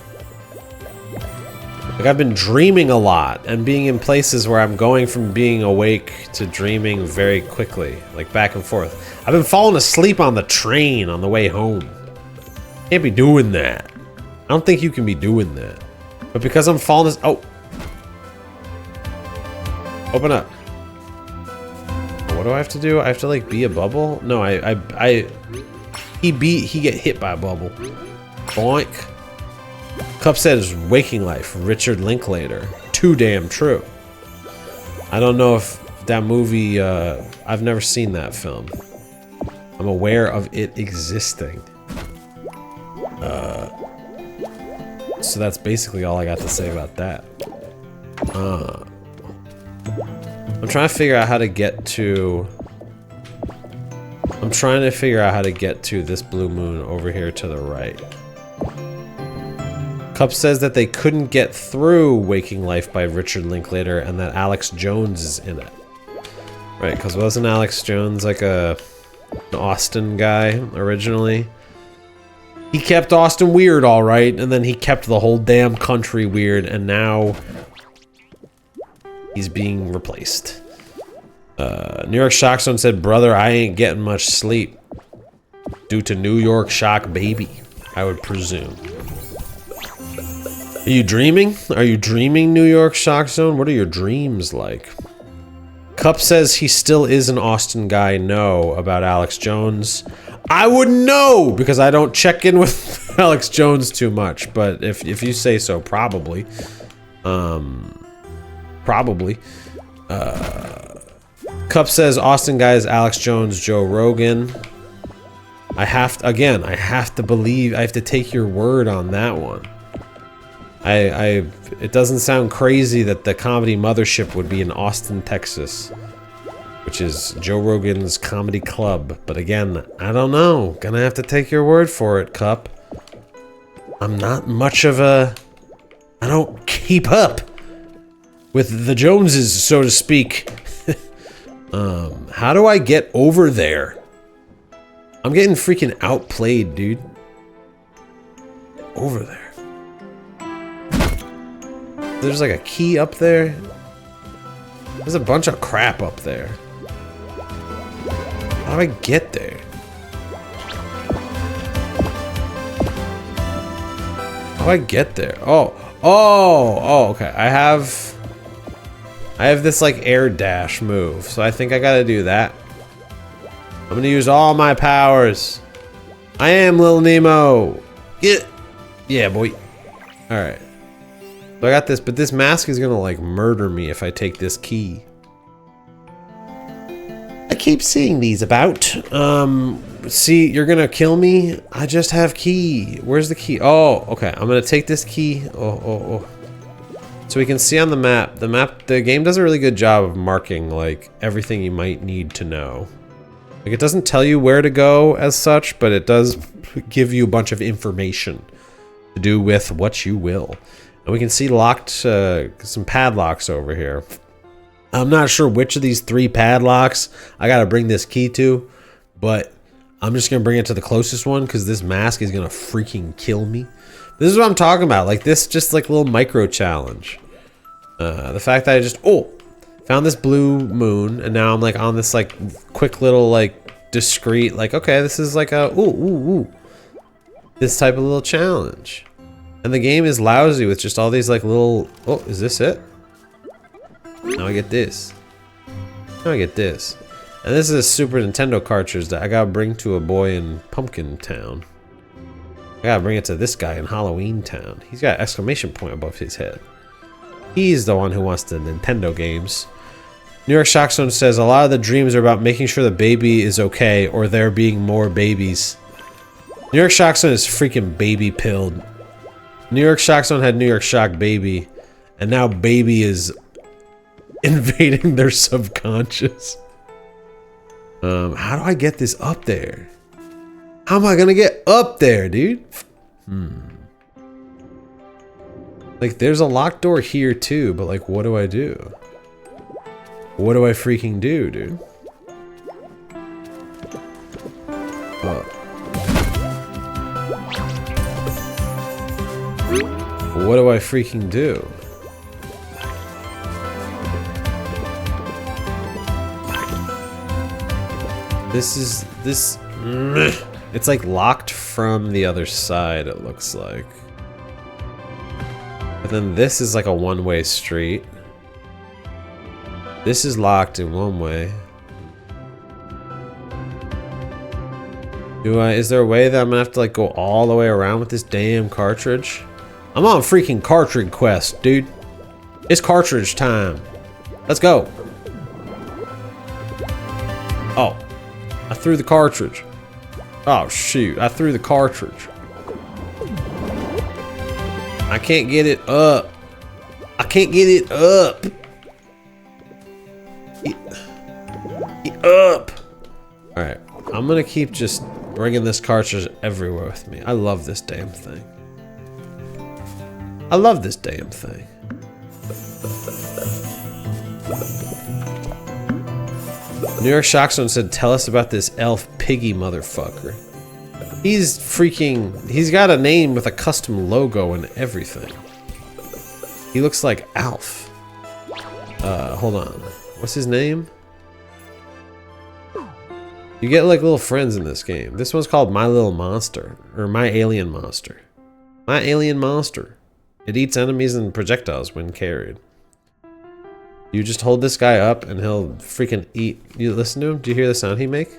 Like I've been dreaming a lot and being in places where I'm going from being awake to dreaming very quickly, like back and forth. I've been falling asleep on the train on the way home. Can't be doing that. I don't think you can be doing that. But because I'm falling oh. Open up. What do I have to do? I have to like be a bubble? No, he get hit by a bubble. Boink. Cup said is Waking Life, Richard Linklater. Too damn true. I don't know if that movie, I've never seen that film. I'm aware of it existing. So that's basically all I got to say about that. I'm trying to figure out how to get to... I'm trying to figure out how to get to this blue moon over here to the right. Cup says that they couldn't get through Waking Life by Richard Linklater and that Alex Jones is in it. Right, because wasn't Alex Jones like an Austin guy originally? He kept Austin weird, all right, and then he kept the whole damn country weird, and now he's being replaced. New York Shock Zone said, brother, I ain't getting much sleep. Due to New York Shock Baby, I would presume. Are you dreaming? Are you dreaming, New York Shock Zone? What are your dreams like? Cup says he still is an Austin guy. No, about Alex Jones. I wouldn't know because I don't check in with Alex Jones too much. But if you say so, probably. Probably. Cup says Austin guy is Alex Jones, Joe Rogan. I have to believe. I have to take your word on that one. It doesn't sound crazy that the comedy mothership would be in Austin, Texas, which is Joe Rogan's comedy club. But again, I don't know. Gonna have to take your word for it, Cup. I'm not much of a... I don't keep up with the Joneses, so to speak. How do I get over there? I'm getting freaking outplayed, dude. Over there. There's like a key up there. There's a bunch of crap up there. How do I get there? How do I get there? Oh, okay. I have this like air dash move, so I think I gotta do that. I'm gonna use all my powers. I am Lil Nemo. Yeah, boy. All right. So I got this, but this mask is gonna like murder me if I take this key. I keep seeing these about. See, you're gonna kill me. I just have key. Where's the key? Oh, okay. I'm gonna take this key. Oh. So we can see on the map. The game does a really good job of marking like everything you might need to know. Like it doesn't tell you where to go as such, but it does give you a bunch of information to do with what you will. And we can see locked some padlocks over here. I'm not sure which of these 3 padlocks I gotta bring this key to, but I'm just gonna bring it to the closest one because this mask is gonna freaking kill me. This is what I'm talking about. Like this, just like a little micro challenge. The fact that I just found this blue moon, and now I'm like on this like quick little like discreet like okay, this is like a this type of little challenge. And the game is lousy with just all these like little... Oh, is this it? Now I get this. Now I get this. And this is a Super Nintendo cartridge that I gotta bring to a boy in Pumpkin Town. I gotta bring it to this guy in Halloween Town. He's got an exclamation point above his head. He's the one who wants the Nintendo games. New York Shock Zone says a lot of the dreams are about making sure the baby is okay or there being more babies. New York Shock Zone is freaking baby pilled. New York Shock Zone had New York Shock Baby, and now Baby is invading their subconscious. How do I get this up there? How am I gonna get up there, dude? Like, there's a locked door here too, but like, what do I do? What do I freaking do, dude? What do I freaking do? It's like locked from the other side, it looks like. But then this is like a one-way street. This is locked in one way. Is there a way that I'm gonna have to like go all the way around with this damn cartridge? I'm on freaking cartridge quest, dude. It's cartridge time. Let's go. Oh, I threw the cartridge. Oh shoot, I threw the cartridge. I can't get it up. I can't get it up. Get up. All right, I'm gonna keep just bringing this cartridge everywhere with me. I love this damn thing. I love this damn thing. New York Shockzone said, tell us about this elf piggy motherfucker. He's freaking, he's got a name with a custom logo and everything. He looks like Alf. Hold on. What's his name? You get like little friends in this game. This one's called My Little Monster, or My Alien Monster. My Alien Monster. It eats enemies and projectiles when carried. You just hold this guy up and he'll freaking eat. You listen to him? Do you hear the sound he make?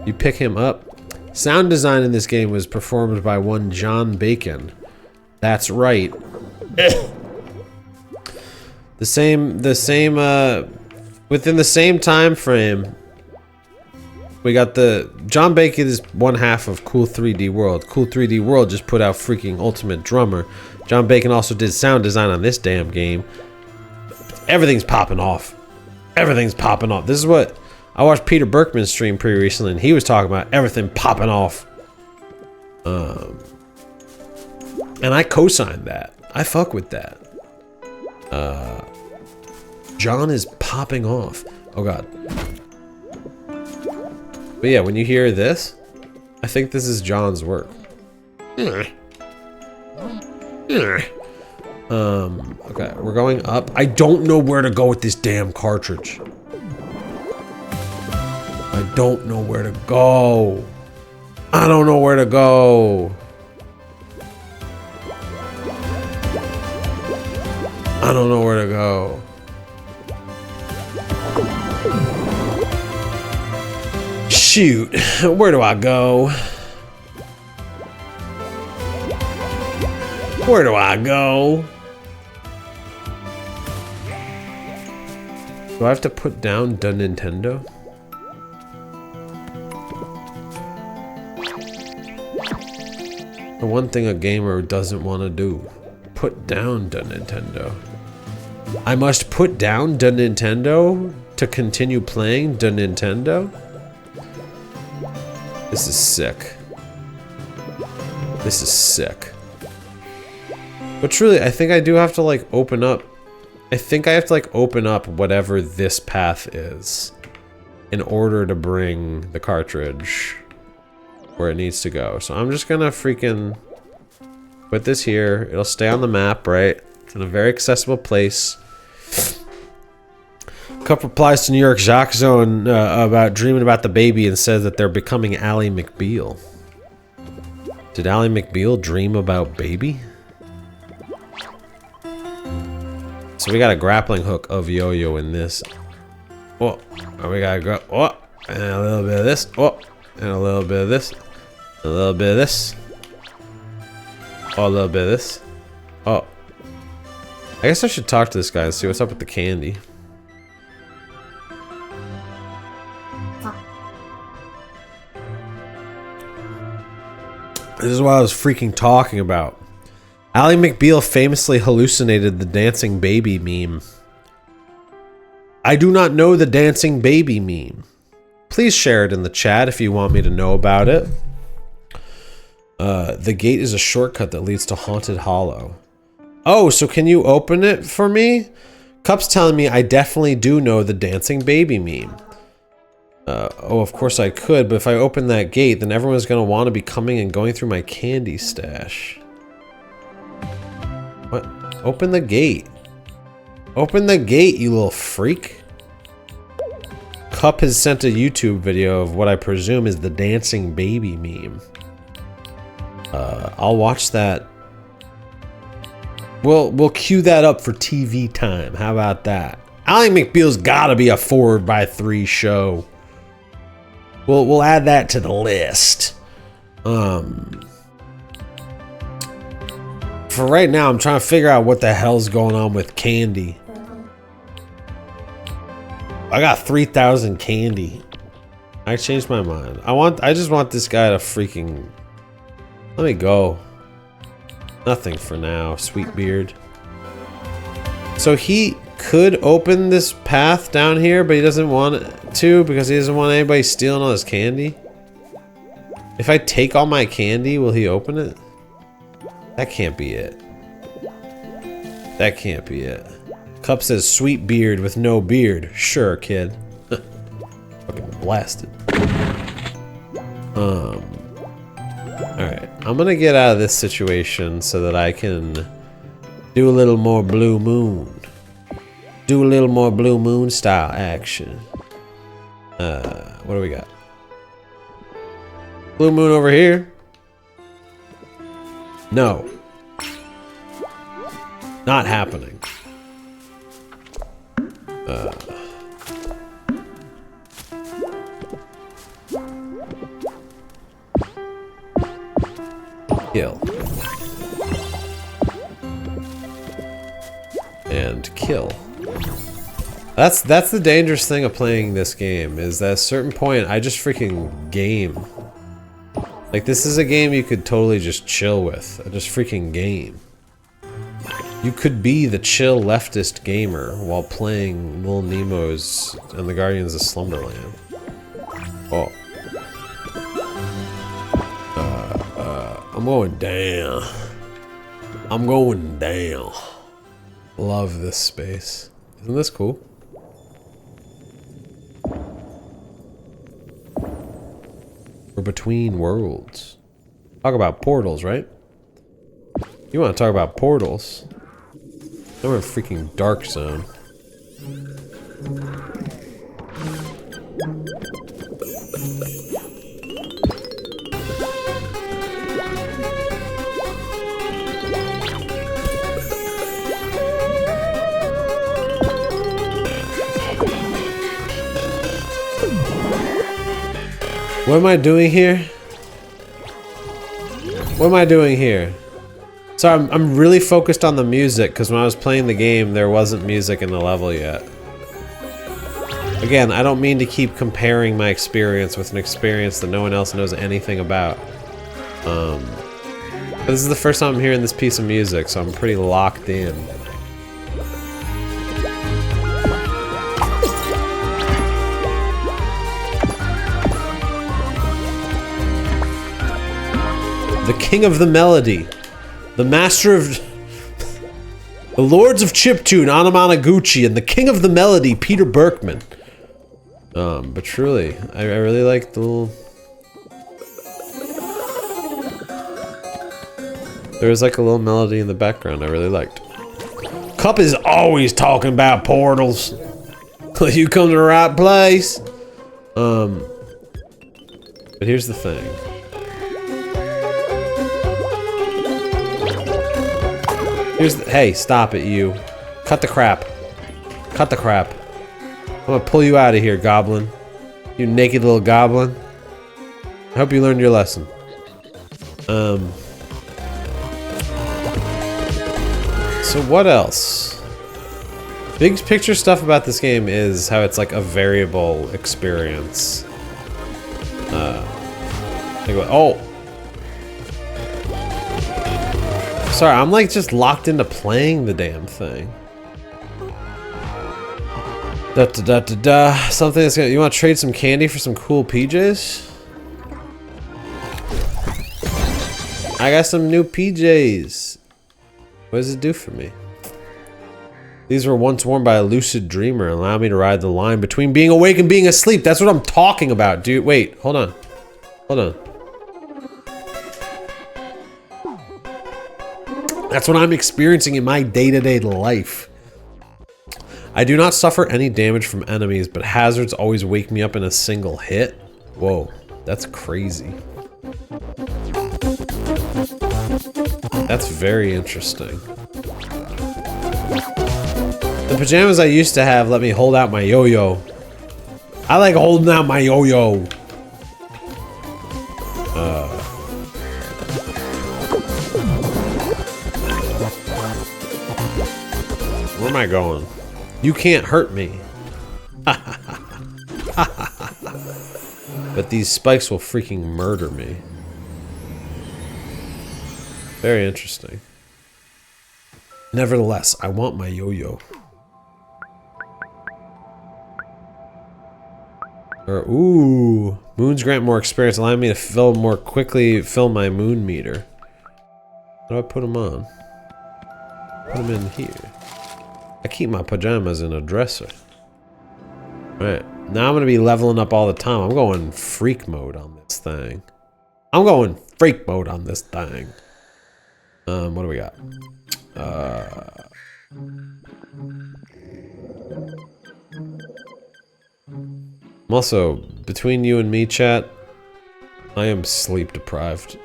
You pick him up. Sound design in this game was performed by one John Bacon. That's right. Within the same time frame, we got the John Bacon is one half of Cool 3D World. Cool 3D World just put out freaking Ultimate Drummer. John Bacon also did sound design on this damn game. Everything's popping off. Everything's popping off. This is what I watched Peter Berkman's stream pretty recently, and he was talking about everything popping off. And I co-signed that. I fuck with that. John is popping off. Oh god. But yeah, when you hear this, I think this is John's work. Okay, we're going up. I don't know where to go with this damn cartridge. I don't know where to go. I don't know where to go. I don't know where to go. Shoot, where do I go? Where do I go? Do I have to put down the Nintendo? The one thing a gamer doesn't want to do. Put down the Nintendo. I must put down the Nintendo to continue playing the Nintendo? This is sick. This is sick. But truly, I think I do have to like open up. I think I have to like open up whatever this path is in order to bring the cartridge where it needs to go. So I'm just gonna freaking put this here. It'll stay on the map, right? It's in a very accessible place. Cup replies to New York Shockzone about dreaming about the baby and says that they're becoming Ally McBeal. Did Ally McBeal dream about baby? So we got a grappling hook of Yo-Yo in this. Oh, and we gotta go. Oh, and a little bit of this. Oh, and a little bit of this. A little bit of this. Oh, a little bit of this. Oh. I guess I should talk to this guy and see what's up with the candy. This is what I was freaking talking about. Ally McBeal famously hallucinated the dancing baby meme. I do not know the dancing baby meme. Please share it in the chat if you want me to know about it. The gate is a shortcut that leads to Haunted Hollow. Oh, so can you open it for me? Cup's telling me I definitely do know the dancing baby meme. Oh, of course I could, but if I open that gate, then everyone's gonna want to be coming and going through my candy stash. What? Open the gate. Open the gate, you little freak. Cup has sent a YouTube video of what I presume is the dancing baby meme. I'll watch that. We'll cue that up for TV time. How about that? Ally McBeal's gotta be a 4x3 show. We'll add that to the list. For right now, I'm trying to figure out what the hell's going on with candy. I got 3,000 candy. I changed my mind. I just want this guy to freaking... Let me go. Nothing for now, sweet beard. So he could open this path down here, but he doesn't want to because he doesn't want anybody stealing all his candy. If I take all my candy, will he open it? That can't be it. That can't be it. Cup says sweet beard with no beard. Sure, kid. Fucking blasted. Alright. I'm gonna get out of this situation so that I can do a little more blue moon. Do a little more blue moon style action. What do we got? Blue moon over here. No. Not happening. Kill. And kill. That's the dangerous thing of playing this game, is that at a certain point I just freaking game. Like, this is a game you could totally just chill with. Just freaking game. You could be the chill leftist gamer while playing Little Nemo's and the Guardians of Slumberland. Oh. I'm going down. I'm going down. Love this space. Isn't this cool? We're between worlds. Talk about portals, right? You want to talk about portals? We're in a freaking dark zone. What am I doing here? What am I doing here? So I'm really focused on the music, because when I was playing the game, there wasn't music in the level yet. Again, I don't mean to keep comparing my experience with an experience that no one else knows anything about. But this is the first time I'm hearing this piece of music, so I'm pretty locked in. The King of the Melody. The Master of... the Lords of Chiptune, Anamanaguchi, and the King of the Melody, Peter Berkman. But truly, I really like the little... There was like a little melody in the background I really liked. Cup is always talking about portals. You come to the right place. But here's the thing. Hey, stop it, you. Cut the crap. Cut the crap. I'm gonna pull you out of here, goblin. You naked little goblin. I hope you learned your lesson. So what else? Big picture stuff about this game is how it's like a variable experience. Oh! Sorry, I'm like just locked into playing the damn thing. Something that's gonna... You want to trade some candy for some cool PJs? I got some new PJs. What does it do for me? These were once worn by a lucid dreamer. Allow me to ride the line between being awake and being asleep. That's what I'm talking about, dude. Wait, hold on. Hold on. That's what I'm experiencing in my day-to-day life. I do not suffer any damage from enemies, but hazards always wake me up in a single hit. Whoa, that's crazy. That's very interesting. The pajamas I used to have let me hold out my yo-yo. I like holding out my yo-yo. Where am I going? You can't hurt me. but these spikes will freaking murder me. Very interesting. Nevertheless, I want my yo-yo. Ooh, moons grant more experience, allowing me to more quickly fill my moon meter. How do I put them on? Put them in here. I keep my pajamas in a dresser. Alright, now I'm gonna be leveling up all the time. I'm going freak mode on this thing. I'm going freak mode on this thing. What do we got? I'm also, between you and me, chat, I am sleep deprived.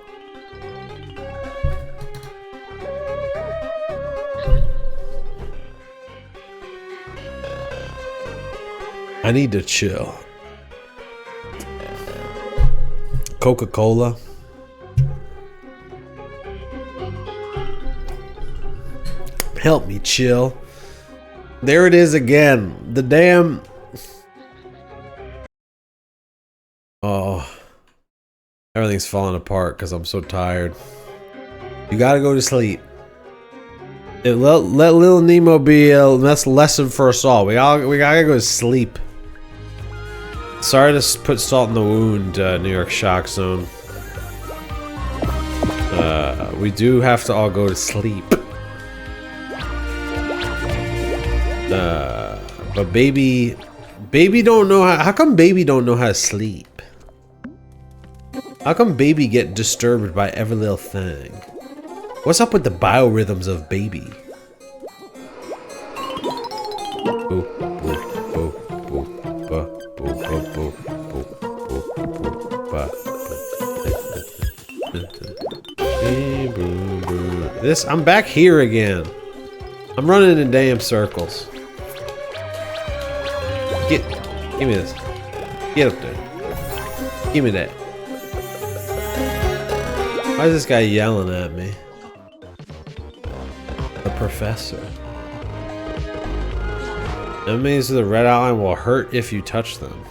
I need to chill. Coca-Cola. Help me chill. There it is again. The damn... Oh. Everything's falling apart because I'm so tired. You gotta go to sleep. Let little Nemo be a lesson for us all. We gotta go to sleep. Sorry to put salt in the wound, New York Shock Zone. We do have to all go to sleep. But baby don't know how come baby don't know how to sleep? How come baby get disturbed by every little thing? What's up with the biorhythms of baby? Boo, boo, boo, boo, ba, boo, boo, boo, boo, boo, boo, ba. This, I'm back here again. I'm running in damn circles. Give me this. Get up there. Give me that. Why is this guy yelling at me? The professor. Enemies with a red outline will hurt if you touch them.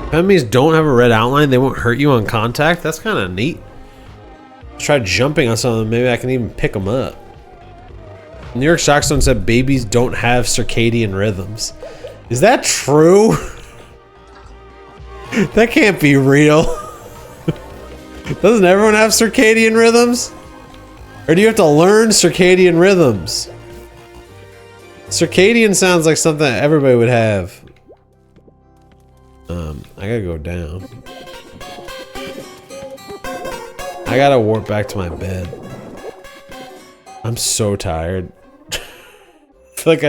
If enemies don't have a red outline, they won't hurt you on contact? That's kind of neat. Try jumping on something, maybe I can even pick them up. New York Shockstone said babies don't have circadian rhythms. Is that true? That can't be real. Doesn't everyone have circadian rhythms? Or do you have to learn circadian rhythms? Circadian sounds like something that everybody would have. I gotta go down. I gotta warp back to my bed. I'm so tired. I feel like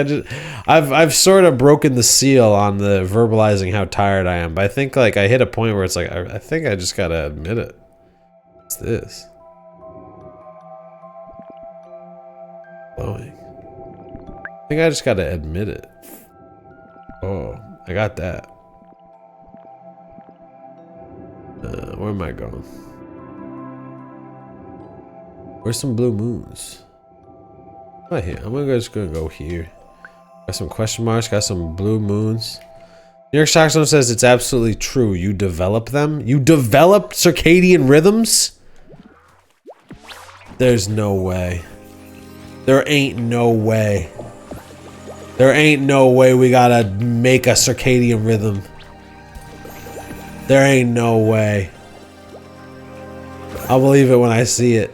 I've sort of broken the seal on the verbalizing how tired I am, but I think like I hit a point where it's like I think I just gotta admit it. What's this? Blowing. I think I just gotta admit it. Oh, I got that. Where am I going? Where's some blue moons? Right here. I'm just gonna go here. Got some question marks, got some blue moons. New York Stockstone says it's absolutely true. You develop them? You developed circadian rhythms? There's no way. There ain't no way. There ain't no way we gotta make a circadian rhythm. There ain't no way. I'll believe it when I see it.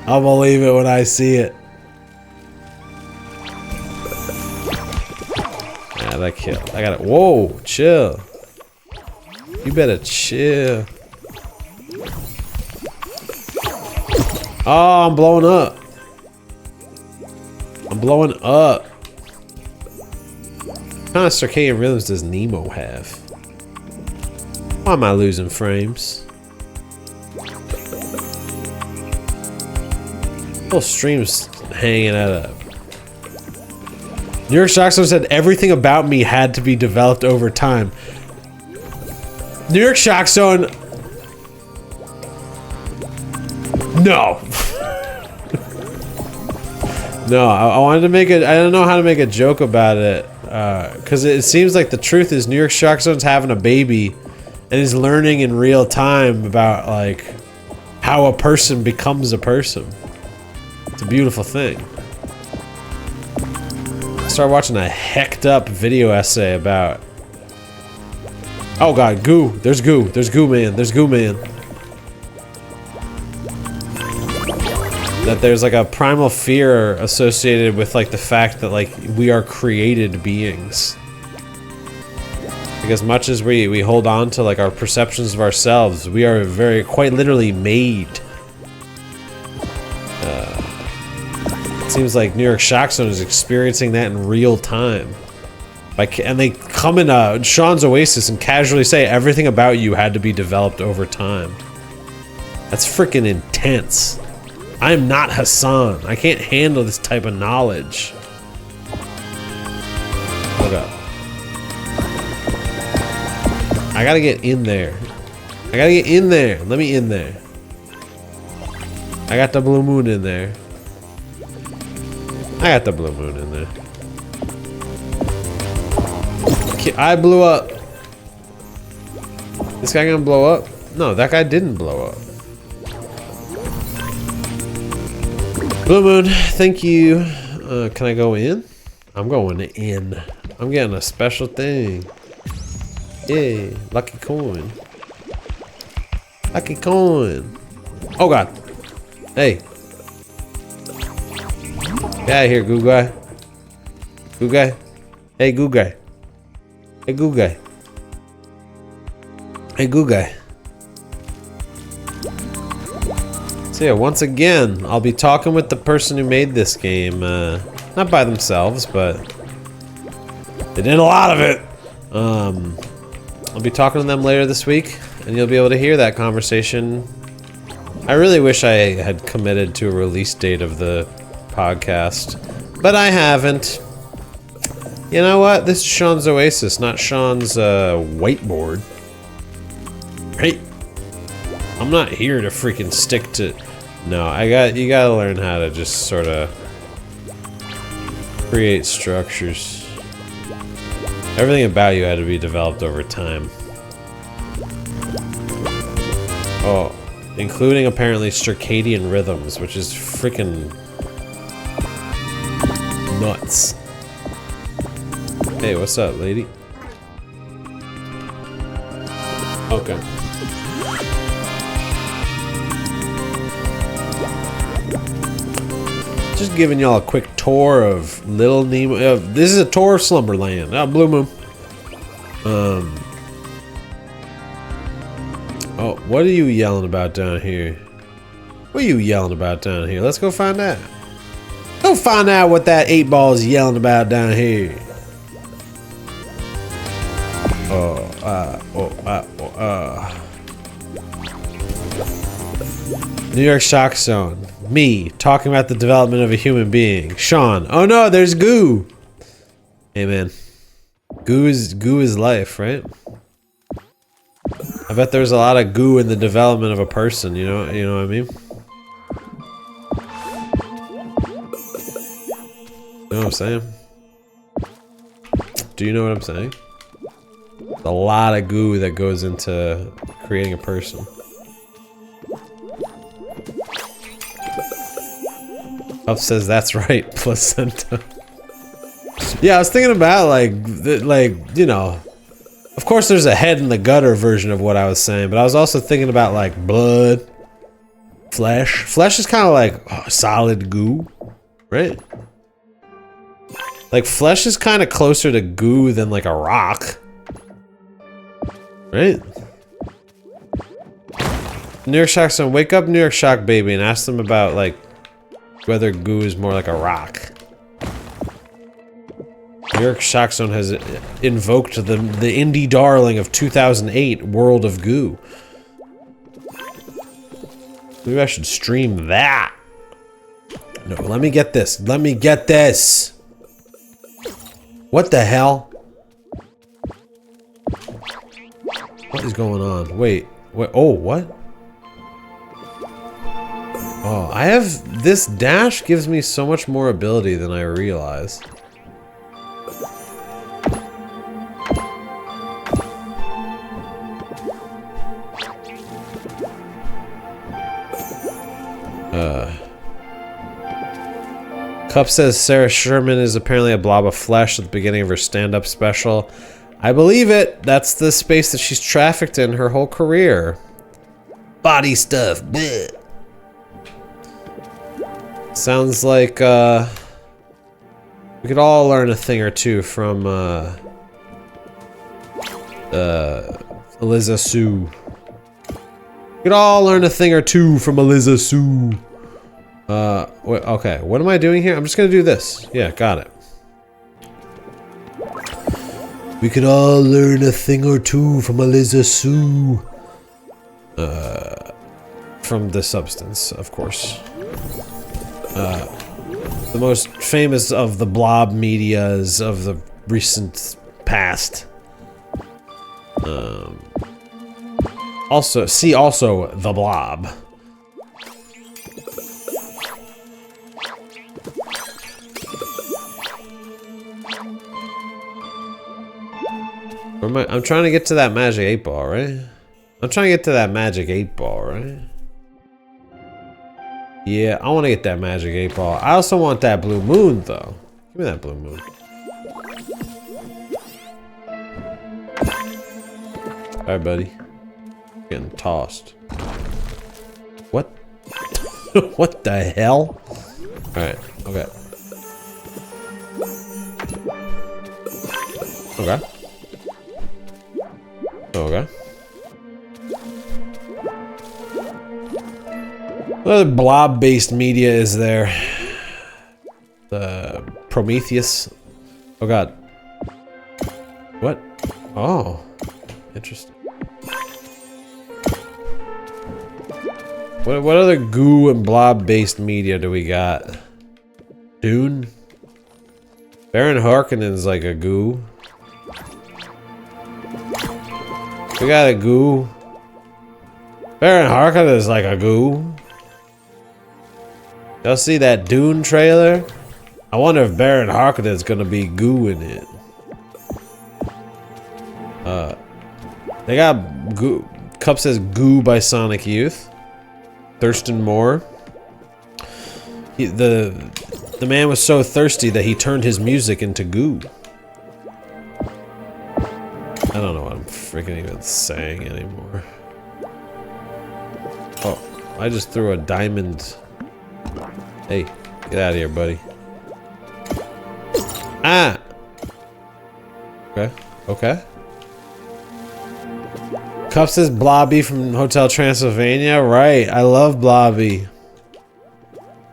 I'll believe it when I see it. Yeah, that killed. I got it. Whoa, chill. You better chill. Oh, I'm blowing up. I'm blowing up. What kind of circadian rhythms does Nemo have? Why am I losing frames? Whole stream's hanging at a... New York Shockstone said everything about me had to be developed over time. New York Shockstone... No. No, I wanted to make it. I don't know how to make a joke about it, because it seems like the truth is New York Shock Zone's having a baby and is learning in real time about like how a person becomes a person. It's a beautiful thing. I started watching a hecked up video essay about, oh god, goo. There's goo. There's goo man. There's goo man. That there's like a primal fear associated with like the fact that like we are created beings. Like as much as we hold on to like our perceptions of ourselves, we are very quite literally made. It seems like New York Shock Zone is experiencing that in real time. Like, and they come in Sean's Oasis and casually say everything about you had to be developed over time. That's freaking intense. I'm not Hassan. I can't handle this type of knowledge. Oh god. I gotta get in there. I gotta get in there. Let me in there. I got the blue moon in there. I got the blue moon in there. I blew up. This guy gonna blow up? No, that guy didn't blow up. Blue moon, thank you. Can I go in? I'm going in. I'm getting a special thing. Yay, lucky coin. Lucky coin. Oh god. Hey. Get out of here, goo guy. Goo guy. Hey, goo guy. Hey, goo guy. Hey, goo guy. So yeah, once again, I'll be talking with the person who made this game. Not by themselves, but they did a lot of it. I'll be talking to them later this week, and you'll be able to hear that conversation. I really wish I had committed to a release date of the podcast, but I haven't. You know what? This is Sean's Oasis, not Sean's whiteboard. Right? I'm not here to freaking stick to... No, you gotta learn how to just sort of create structures. Everything about you had to be developed over time. Oh, including apparently circadian rhythms, which is freaking nuts. Hey, what's up, lady? Okay. Just giving y'all a quick tour of Little Nemo. This is a tour of Slumberland. Blue Moon. Oh, what are you yelling about down here? What are you yelling about down here? Let's go find out. Go find out what that 8-ball is yelling about down here. New York Shock Zone. Me, talking about the development of a human being. Sean. Oh no, there's goo. Hey man. Goo is life, right? I bet there's a lot of goo in the development of a person, you know what I mean? You know what I'm saying? Do you know what I'm saying? There's a lot of goo that goes into creating a person. Up says that's right, placenta. Yeah, I was thinking about like, you know, of course there's a head in the gutter version of what I was saying, but I was also thinking about like blood, flesh. Flesh is kind of like solid goo, right? Like flesh is kind of closer to goo than like a rock, right? New York Shock Zone, wake up New York Shock baby and ask them about like whether goo is more like a rock. New York Shock Zone has invoked the indie darling of 2008, World of Goo. Maybe I should stream that. No, let me get this. Let me get this. What the hell? What is going on? Wait. Oh, what? Oh, I have... This dash gives me so much more ability than I realize. Cup says Sarah Sherman is apparently a blob of flesh at the beginning of her stand-up special. I believe it. That's the space that she's trafficked in her whole career. Body stuff. Blech. Sounds like we could all learn a thing or two from Eliza Sue. We could all learn a thing or two from Eliza Sue. Okay, what am I doing here? I'm just gonna do this. Yeah, got it. We could all learn a thing or two from Eliza Sue. From the substance, of course. The most famous of the blob medias of the recent past. Also The Blob. I'm trying to get to that magic 8-ball, right? I'm trying to get to that magic 8-ball, right? Yeah, I want to get that magic 8-ball. I also want that blue moon, though. Give me that blue moon. Alright, buddy. Getting tossed. What? What the hell? Alright, okay. Okay. Okay. What other blob-based media is there? The Prometheus. Oh god. What? Oh. Interesting. What other goo and blob-based media do we got? Dune? Baron Harkonnen's like a goo. We got a goo. Baron Harkonnen is like a goo. Y'all see that Dune trailer? I wonder if Baron Harkonnen's gonna be goo in it. They got goo. Cup says Goo by Sonic Youth. Thurston Moore. The man was so thirsty that he turned his music into goo. I don't know what I'm freaking even saying anymore. Oh, I just threw a diamond. Hey, get out of here, buddy. Ah! Okay, okay. Cup says Blobby from Hotel Transylvania. Right, I love Blobby.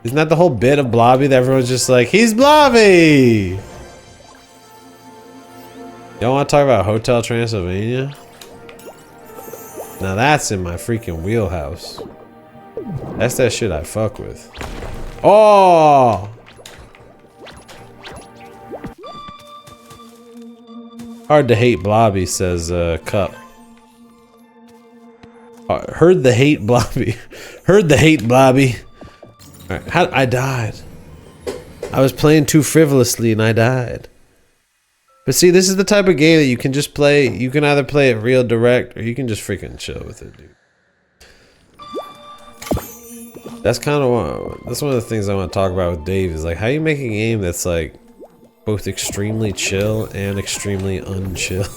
Isn't that the whole bit of Blobby that everyone's just like, he's Blobby? Y'all want to talk about Hotel Transylvania? Now that's in my freaking wheelhouse. That's that shit I fuck with. Oh! Hard to hate Blobby, says Cup. Heard the hate Blobby. Heard the hate Blobby. Alright, I died. I was playing too frivolously and I died. But see, this is the type of game that you can just play. You can either play it real direct or you can just freaking chill with it, dude. That's kind of that's one of the things I want to talk about with Dave is like how you make a game that's like both extremely chill and extremely unchill.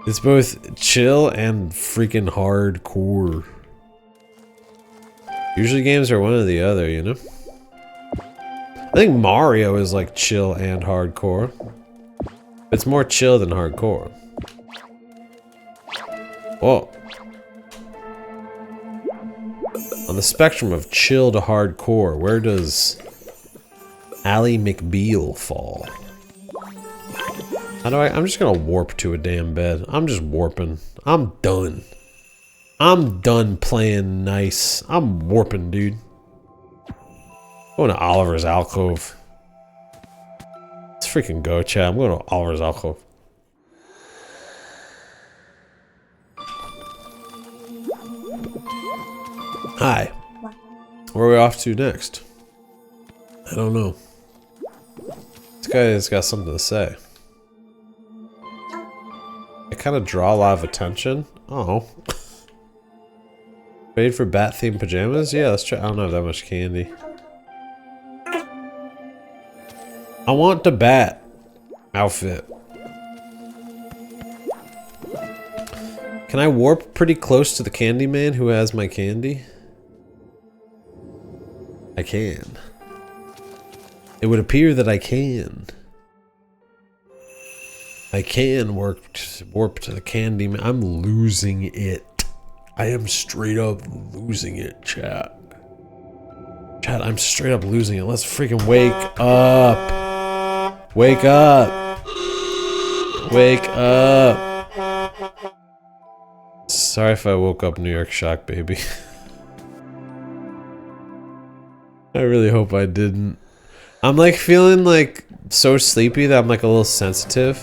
It's both chill and freaking hardcore. Usually games are one or the other, you know? I think Mario is like chill and hardcore. It's more chill than hardcore. Whoa. On the spectrum of chill to hardcore, where does Ally McBeal fall? How do I'm just gonna warp to a damn bed. I'm just warping. I'm done. I'm done playing nice. I'm warping, dude. Going to Oliver's alcove. Let's freaking go, chat. I'm going to Oliver's alcove. Hi. Where are we off to next? I don't know. This guy has got something to say. I kind of draw a lot of attention. Oh. Trade for bat-themed pajamas? Yeah, let's try. I don't have that much candy. I want the bat outfit. Can I warp pretty close to the candy man who has my candy? I can. It would appear that I can. I can warp to the candy man. I'm losing it. I am straight up losing it, chat. Chat, I'm straight up losing it. Let's freaking wake up. Wake up. Wake up. Sorry if I woke up New York Shock, baby. I really hope I didn't. I'm like feeling like so sleepy that I'm like a little sensitive.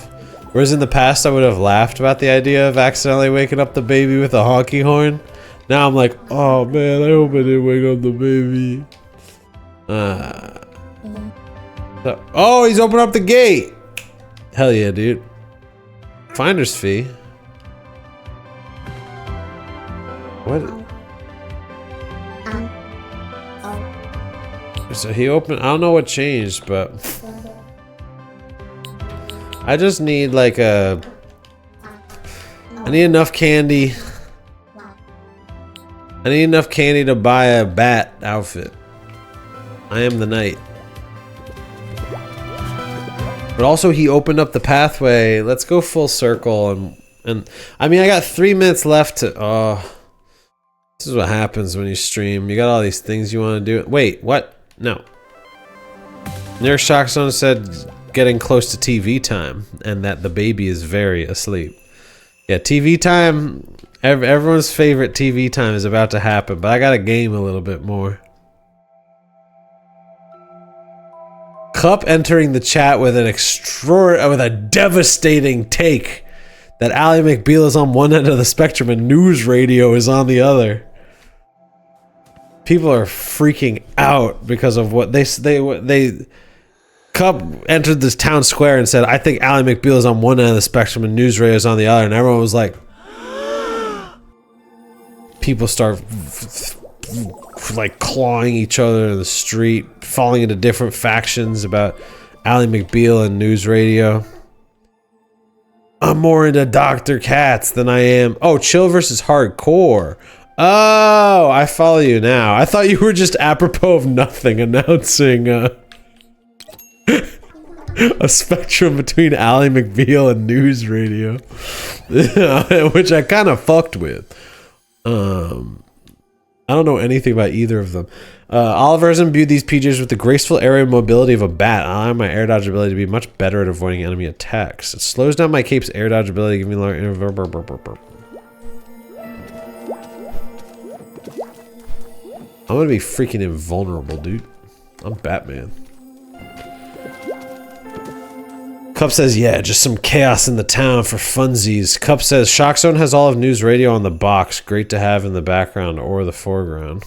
Whereas in the past I would have laughed about the idea of accidentally waking up the baby with a honky horn. Now I'm like, oh man, I hope I didn't wake up the baby. Oh, he's opened up the gate! Hell yeah, dude. Finder's fee. What? So he opened, I don't know what changed, but I just need like I need enough candy. I need enough candy to buy a bat outfit. I am the knight. But also he opened up the pathway. Let's go full circle and I mean I got 3 minutes left to this is what happens when you stream. You got all these things you want to do. Wait, what? No. Nurse Shockzone said getting close to TV time and that the baby is very asleep. Yeah, TV time, everyone's favorite TV time is about to happen, but I gotta game a little bit more. Cup entering the chat with with a devastating take that Ally McBeal is on one end of the spectrum and News Radio is on the other. People are freaking out because of what they Cup entered this town square and said, I think Ally McBeal is on one end of the spectrum and News Radio is on the other, and everyone was like, people start like clawing each other in the street, falling into different factions about Ally McBeal and News Radio. I'm more into Dr. Katz than I am. Oh, chill versus hardcore. Oh, I follow you now. I thought you were just apropos of nothing announcing a spectrum between Ally McBeal and News Radio, which I kind of fucked with. I don't know anything about either of them. Oliver has imbued these PJs with the graceful aerial mobility of a bat, allowing my air dodge ability to be much better at avoiding enemy attacks. It slows down my cape's air dodge ability, giving me lower. I'm gonna be freaking invulnerable, dude. I'm Batman. Cup says, yeah, just some chaos in the town for funsies. Cup says, Shockzone has all of News Radio on the box. Great to have in the background or the foreground.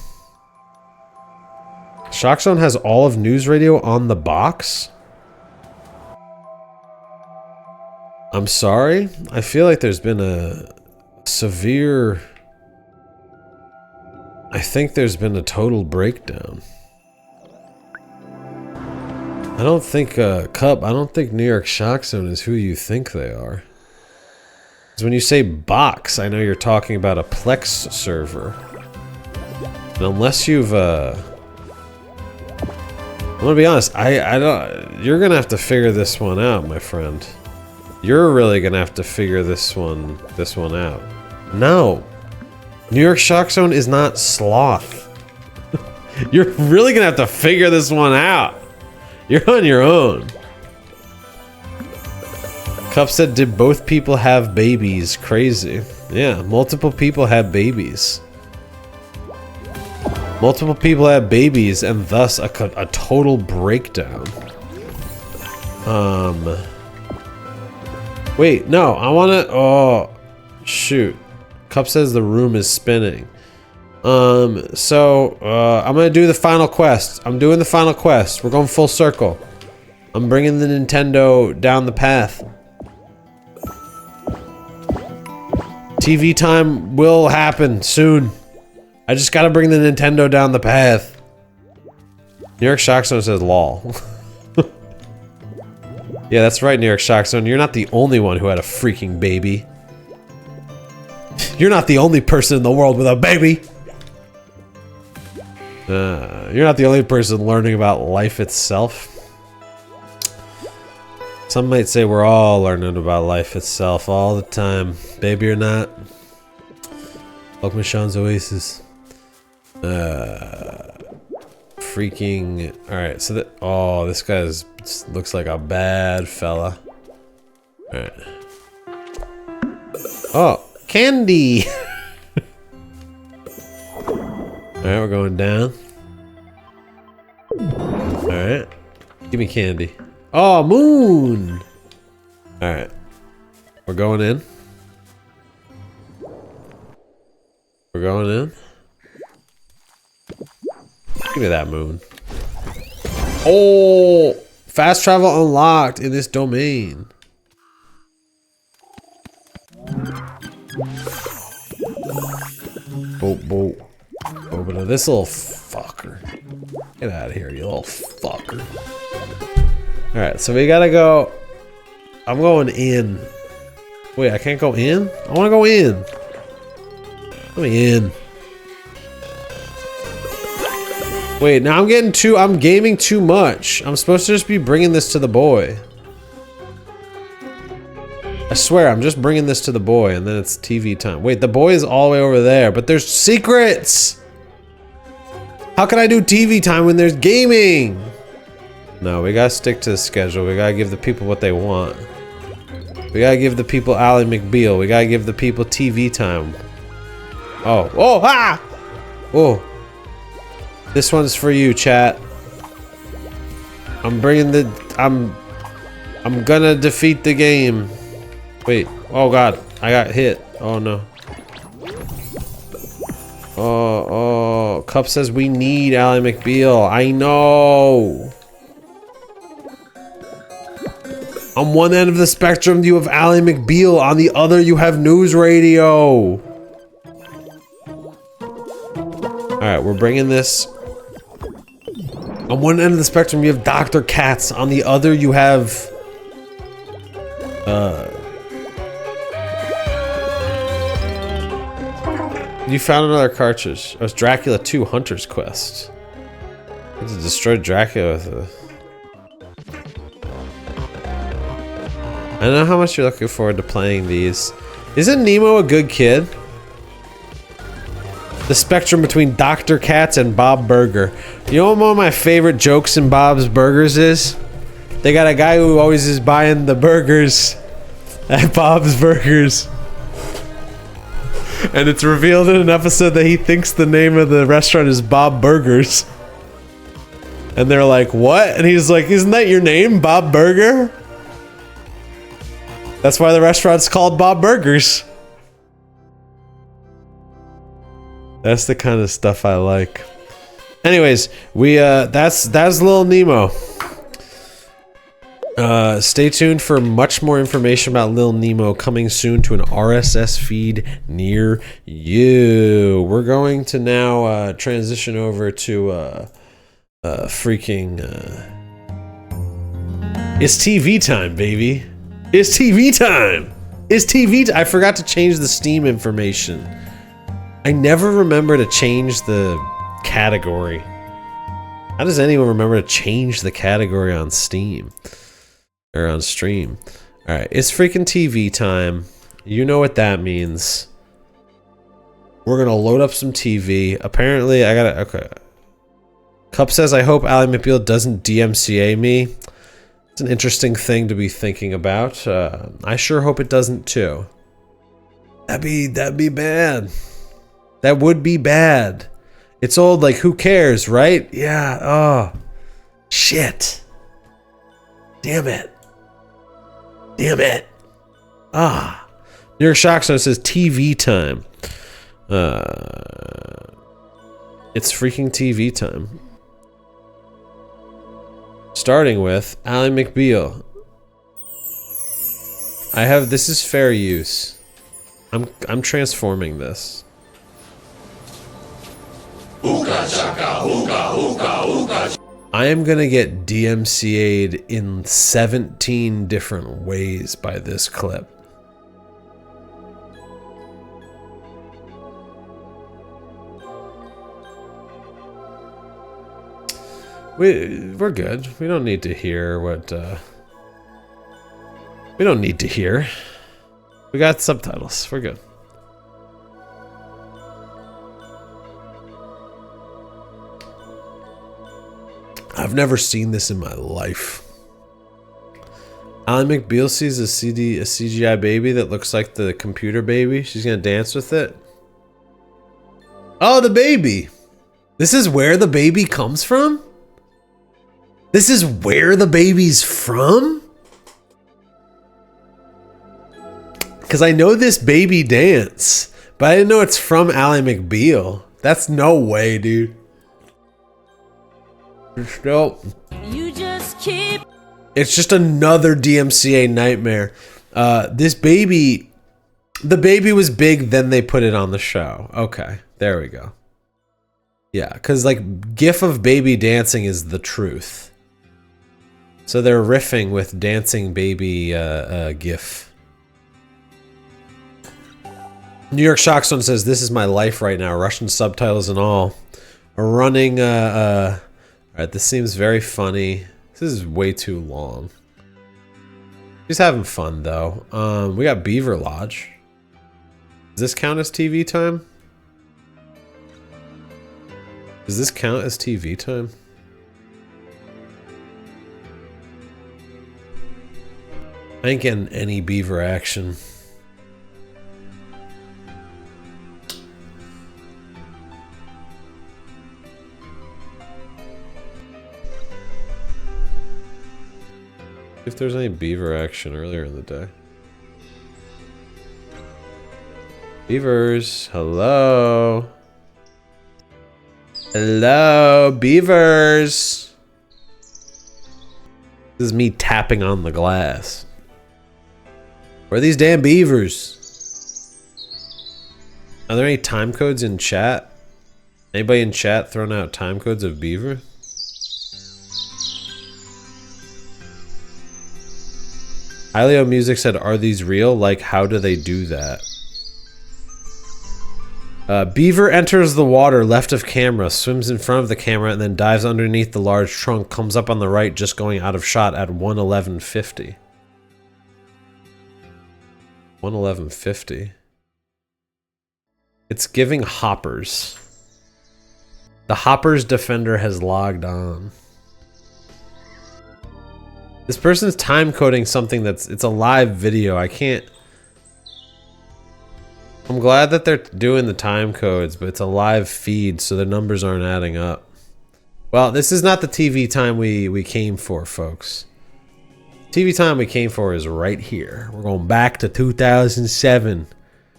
Shockzone has all of News Radio on the box? I'm sorry? I feel like there's been a severe... I think there's been a total breakdown. I don't think, Cup, I don't think New York Shockzone is who you think they are. Because when you say box, I know you're talking about a Plex server. And unless you've, I'm gonna be honest, I don't, you're gonna have to figure this one out, my friend. You're really gonna have to figure this one out. No. New York Shockzone is not sloth. You're really gonna have to figure this one out. You're on your own. Cup said, did both people have babies? Crazy. Yeah, multiple people had babies. Multiple people had babies and thus a total breakdown. Wait, no, I wanna, oh, shoot. Cup says the room is spinning. I'm gonna do the final quest. I'm doing the final quest. We're going full circle. I'm bringing the Nintendo down the path. TV time will happen soon. I just gotta bring the Nintendo down the path. New York Shock Zone says lol. Yeah, that's right, New York Shock Zone. You're not the only one who had a freaking baby. You're not the only person in the world with a baby. You're not the only person learning about life itself. Some might say we're all learning about life itself all the time. Baby or not. Welcome to Sean's Oasis. Freaking... Alright, so that... Oh, this guy looks like a bad fella. Alright. Oh, candy! Alright, we're going down. Alright. Give me candy. Oh, moon! Alright. We're going in. We're going in. Give me that moon. Oh! Fast travel unlocked in this domain. Boat. Open up this little fucker. Get out of here, you little fucker. Alright, so we gotta go. I'm going in. Wait, I can't go in? I wanna go in. Let me in. Wait, now I'm gaming too much. I'm supposed to just be bringing this to the boy. I swear, I'm just bringing this to the boy and then it's TV time. Wait, the boy is all the way over there, but there's secrets! How can I do TV time when there's gaming? No, we gotta stick to the schedule. We gotta give the people what they want. We gotta give the people Ally McBeal. We gotta give the people TV time. Oh, oh, ah! Oh. This one's for you, chat. I'm gonna defeat the game. Wait, oh god, I got hit. Oh no. Oh, Cup says we need Ally McBeal. I know. On one end of the spectrum, you have Ally McBeal. On the other, you have News Radio. Alright, we're bringing this. On one end of the spectrum, you have Dr. Katz. On the other, you have... You found another cartridge. It was Dracula 2 Hunter's Quest. You had to destroy Dracula with a... I don't know how much you're looking forward to playing these. Isn't Nemo a good kid? The spectrum between Dr. Katz and Bob Burger. You know what one of my favorite jokes in Bob's Burgers is? They got a guy who always is buying the burgers at Bob's Burgers. And it's revealed in an episode that he thinks the name of the restaurant is Bob Burgers. And they're like, what? And he's like, isn't that your name, Bob Burger? That's why the restaurant's called Bob Burgers. That's the kind of stuff I like. Anyways, that's Little Nemo. Stay tuned for much more information about Lil Nemo coming soon to an RSS feed near you. We're going to now transition over to freaking it's TV time, baby. It's TV time. It's TV I forgot to change the Steam information. I never remember to change the category. How does anyone remember to change the category on Steam? Or on stream. Alright, it's freaking TV time. You know what that means. We're gonna load up some TV. Apparently, I gotta... Okay. Cup says, I hope Ally McBeal doesn't DMCA me. It's an interesting thing to be thinking about. I sure hope it doesn't too. That'd be bad. That would be bad. It's old, like, who cares, right? Yeah, oh. Shit. Damn it. Damn it. Ah. New York Shock Zone says TV time. It's freaking TV time. Starting with Ally McBeal. This is fair use. I'm transforming this. I am gonna get DMCA'd in 17 different ways by this clip. We're good. We don't need to hear what we don't need to hear. We got subtitles. We're good. I've never seen this in my life. Ally McBeal sees a CGI baby that looks like the computer baby. She's gonna dance with it. Oh, the baby! This is where the baby comes from? This is where the baby's from? Because I know this baby dance, but I didn't know it's from Ally McBeal. That's no way, dude. Nope. You just keep. It's just another DMCA nightmare. This baby, the baby was big, then they put it on the show. Okay, there we go. Yeah, because like GIF of baby dancing is the truth. So they're riffing with dancing baby GIF. New York Shockstone says, "This is my life right now, Russian subtitles and all. Running, alright, this seems very funny. This is way too long. He's having fun, though. We got Beaver Lodge. Does this count as TV time? Does this count as TV time? I ain't getting any beaver action. If there's any beaver action earlier in the day. Beavers, hello. Hello, beavers. This is me tapping on the glass. Where are these damn beavers? Are there any time codes in chat? Anybody in chat throwing out time codes of beaver? Ileo Music said, "Are these real? Like, how do they do that?" Beaver enters the water left of camera, swims in front of the camera, and then dives underneath the large trunk, comes up on the right, just going out of shot at 111.50. 111.50. It's giving hoppers. The hoppers defender has logged on. This person's time coding something it's a live video. I can't. I'm glad that they're doing the time codes, but it's a live feed, so the numbers aren't adding up. Well, this is not the TV time we came for, folks. TV time we came for is right here. We're going back to 2007.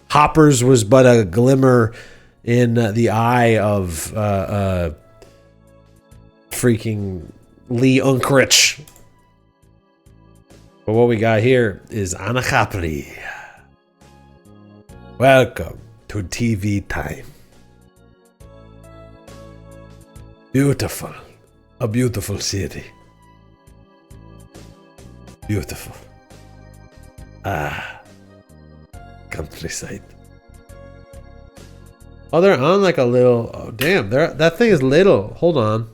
Hoppers was but a glimmer in the eye of freaking Lee Unkrich. But what we got here is Anna Capri. Welcome to TV time. Beautiful. A beautiful city. Beautiful. Ah. Countryside. Oh, they're on like a little... Oh, damn. That thing is little. Hold on.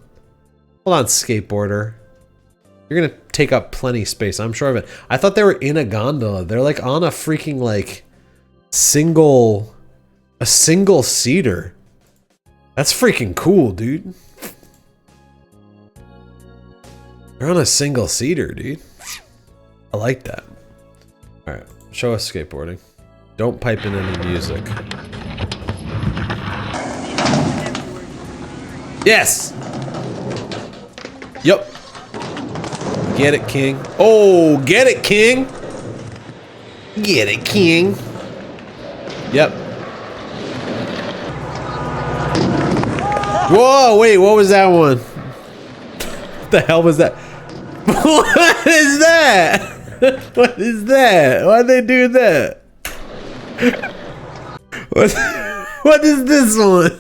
Hold on, skateboarder. You're gonna take up plenty space, I'm sure of it. I thought they were in a gondola. They're like on a freaking like a single seater. That's freaking cool, dude. They're on a single seater, dude. I like that. All right, show us skateboarding. Don't pipe in any music. Yes. Yup. Get it, King. Oh, get it, King. Get it, King. Yep. Whoa, wait, what was that one? What the hell was that? What is that? What is that? Why'd they do that? What is this one?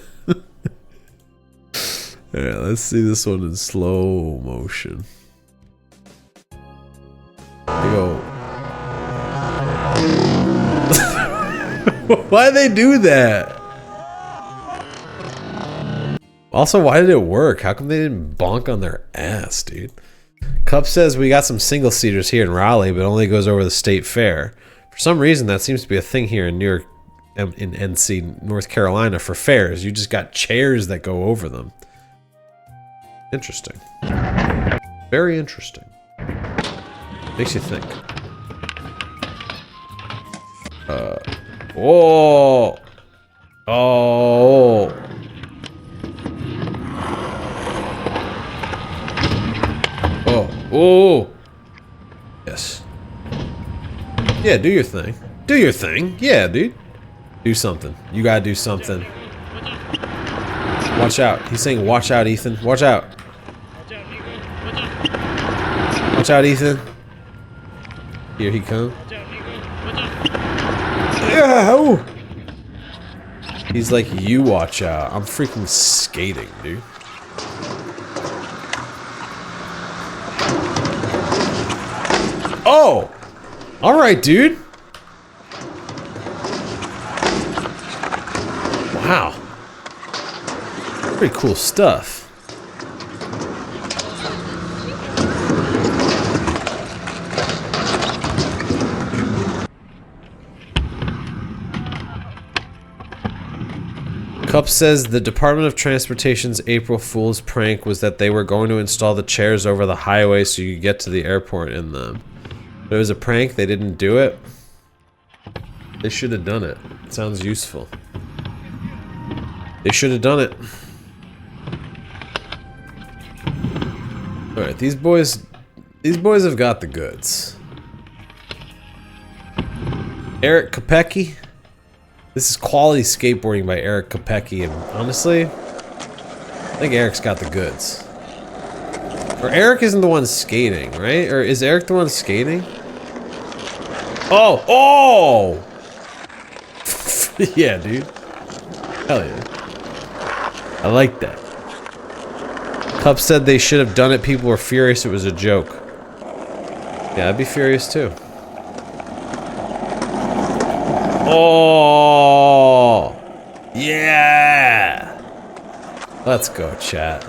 Yeah, let's see this one in slow motion. There you go. Why'd they do that? Also, why did it work? How come they didn't bonk on their ass, dude? Cup says we got some single seaters here in Raleigh, but only goes over the state fair. For some reason, that seems to be a thing here in New York, in NC, North Carolina, for fairs. You just got chairs that go over them. Interesting. Very interesting. Makes you think. Oh. Oh. Oh. Oh. Yes. Yeah, do your thing. Do your thing. Yeah, dude. Do something. You gotta do something. Watch out. He's saying, watch out, Ethan. Watch out. Watch out, Ethan. Here he comes. Yeah. He's like, you watch out. I'm freaking skating, dude. Oh! Alright, dude. Wow. Pretty cool stuff. Cup says the Department of Transportation's April Fool's prank was that they were going to install the chairs over the highway so you could get to the airport in them. But it was a prank, they didn't do it. They should have done it. It sounds useful. They should have done it. Alright, these boys have got the goods. Eric Kopecki. This is quality skateboarding by Eric Kopecki, and honestly, I think Eric's got the goods. Or Eric isn't the one skating, right? Or is Eric the one skating? Oh! Oh! Yeah, dude. Hell yeah. I like that. Cup said they should have done it. People were furious it was a joke. Yeah, I'd be furious too. Oh! Yeah! Let's go, chat.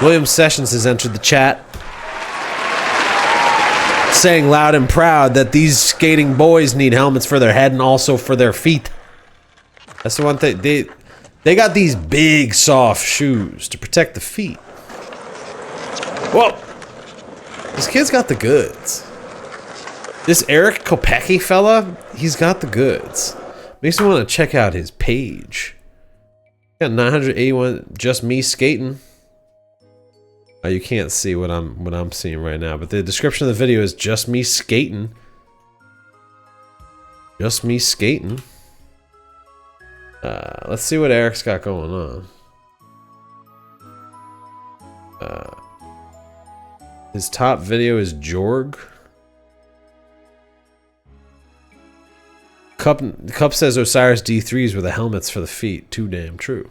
William Sessions has entered the chat, saying loud and proud that these skating boys need helmets for their head and also for their feet. That's the one thing. They got these big, soft shoes to protect the feet. Whoa! This kid's got the goods. This Eric Kopecki fella, he's got the goods. Makes me want to check out his page. Got 981, just me skating. Oh, you can't see what I'm seeing right now, but the description of the video is just me skating. Just me skating. Let's see what Eric's got going on. His top video is Jorg. Cup says Osiris D3s were the helmets for the feet. Too damn true.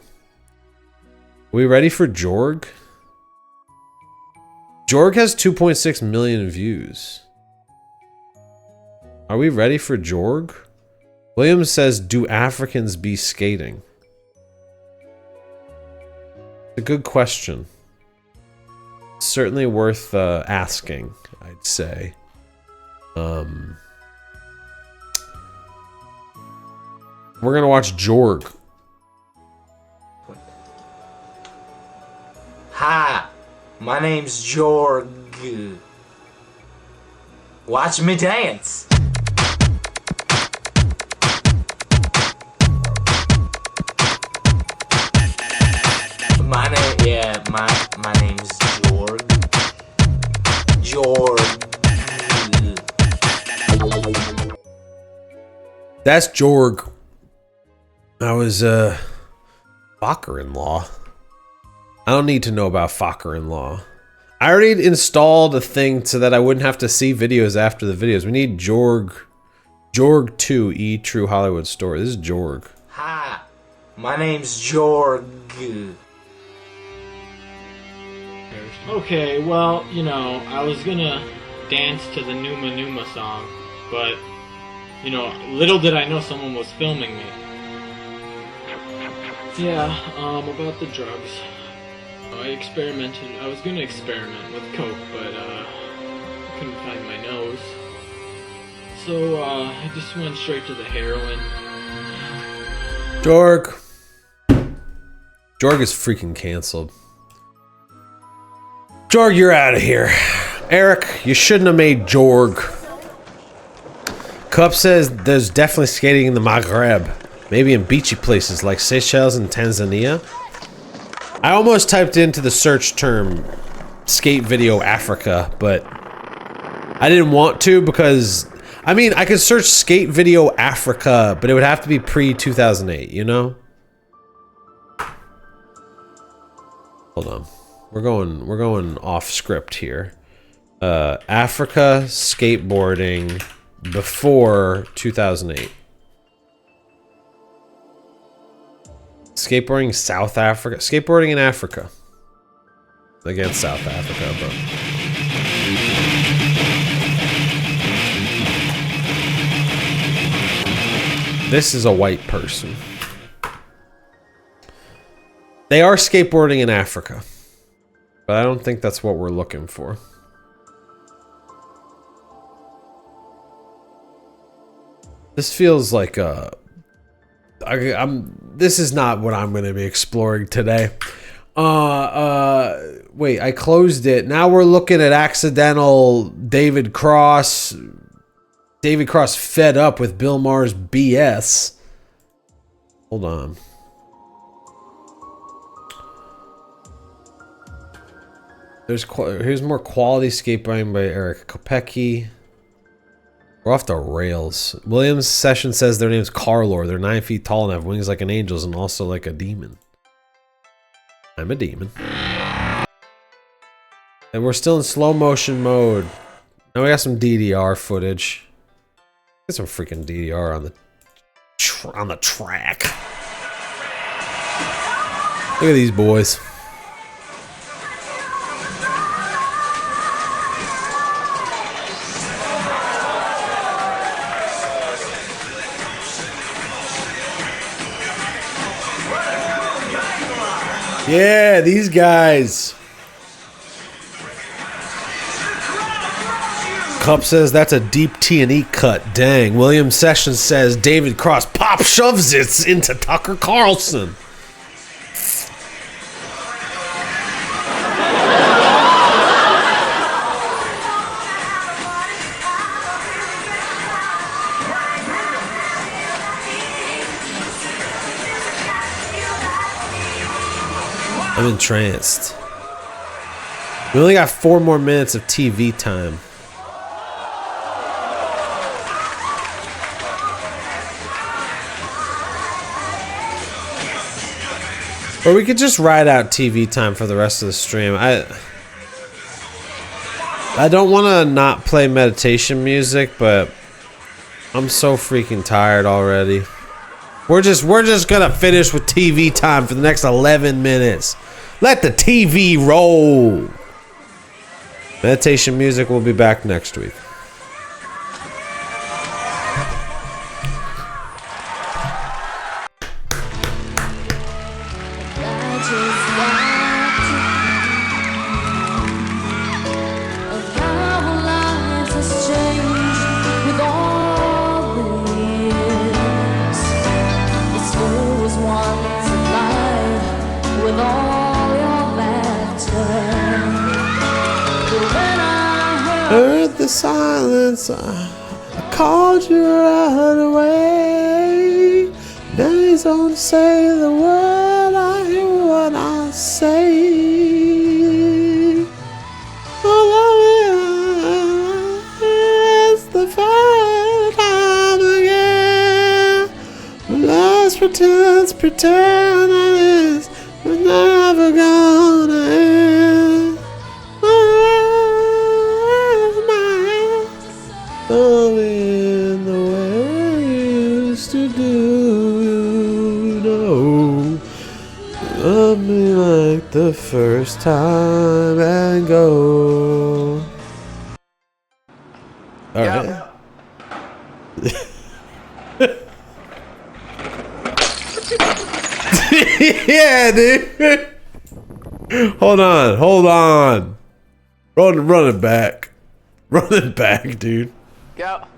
Are we ready for Jorg? Jorg has 2.6 million views. Are we ready for Jorg? Williams says, do Africans be skating? It's a good question. Certainly worth asking, I'd say. We're gonna watch Jorg. Hi, my name's Jorg. Watch me dance. My name's Jorg. That's Jorg. I was Fokker-in-law. I don't need to know about Fokker-in-law. I already installed a thing so that I wouldn't have to see videos after the videos. We need Jorg. Jorg 2 True Hollywood Story. This is Jorg. Hi, My name's Jorg. Okay, well, you know, I was gonna dance to the Numa Numa song, but, you know, little did I know someone was filming me. Yeah, about the drugs. I was gonna experiment with coke, but, I couldn't find my nose. So, I just went straight to the heroin. Jorg. Jorg is freaking canceled. Jorg, you're out of here. Eric, you shouldn't have made Jorg. Cup says there's definitely skating in the Maghreb. Maybe in beachy places like Seychelles and Tanzania. I almost typed into the search term skate video Africa, but I didn't want to because, I mean, I could search skate video Africa, but it would have to be pre-2008, you know? Hold on. We're going off script here. Africa skateboarding before 2008. Skateboarding South Africa. Skateboarding in Africa. Against South Africa, bro. This is a white person. They are skateboarding in Africa. But I don't think that's what we're looking for. This feels like this is not what I'm going to be exploring today. Wait, I closed it. Now we're looking at accidental David Cross. David Cross fed up with Bill Maher's BS. Hold on. Here's more quality skateboarding by Eric Kopecki. We're off the rails. Williams Session says their name's Carlor. They're 9 feet tall and have wings like an angel's and also like a demon. I'm a demon. And we're still in slow motion mode. Now we got some DDR footage. Get some freaking DDR on the track. Look at these boys. Yeah, these guys. Cup says that's a deep T&E cut. Dang. William Sessions says David Cross pop shoves it into Tucker Carlson. I'm entranced. We only got 4 more minutes of TV time. Or we could just ride out TV time for the rest of the stream. I don't want to not play meditation music, but I'm so freaking tired already. We're just gonna finish with TV time for the next 11 minutes. Let the TV roll. Meditation music will be back next week. The silence, I called you right away. Days don't say the word, I hear what I say. Oh, it's the first time again. Let's pretend that it's never gonna end. In the way I used to do, no. the first time and go. All right. Yeah, dude. Hold on. Run it back. Run it back, dude. Go.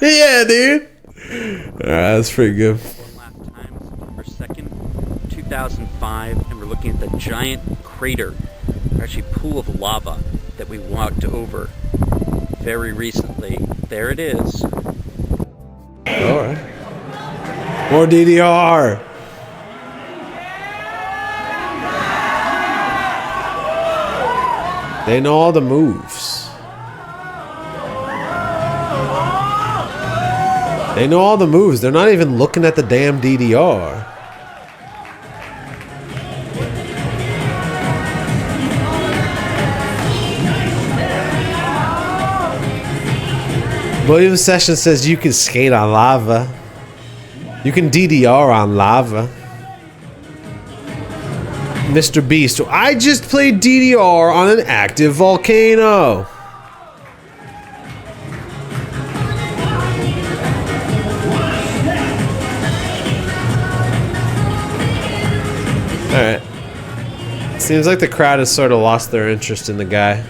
Yeah, dude. Alright, that's pretty good. Last time, September 2nd, 2005, and we're looking at the giant crater, or actually pool of lava that we walked over very recently. There it is. Alright. More DDR. They know all the moves. They know all the moves. They're not even looking at the damn DDR. William Sessions says you can skate on lava. You can DDR on lava. Mr. Beast, I just played DDR on an active volcano. Alright. Seems like the crowd has sort of lost their interest in the guy.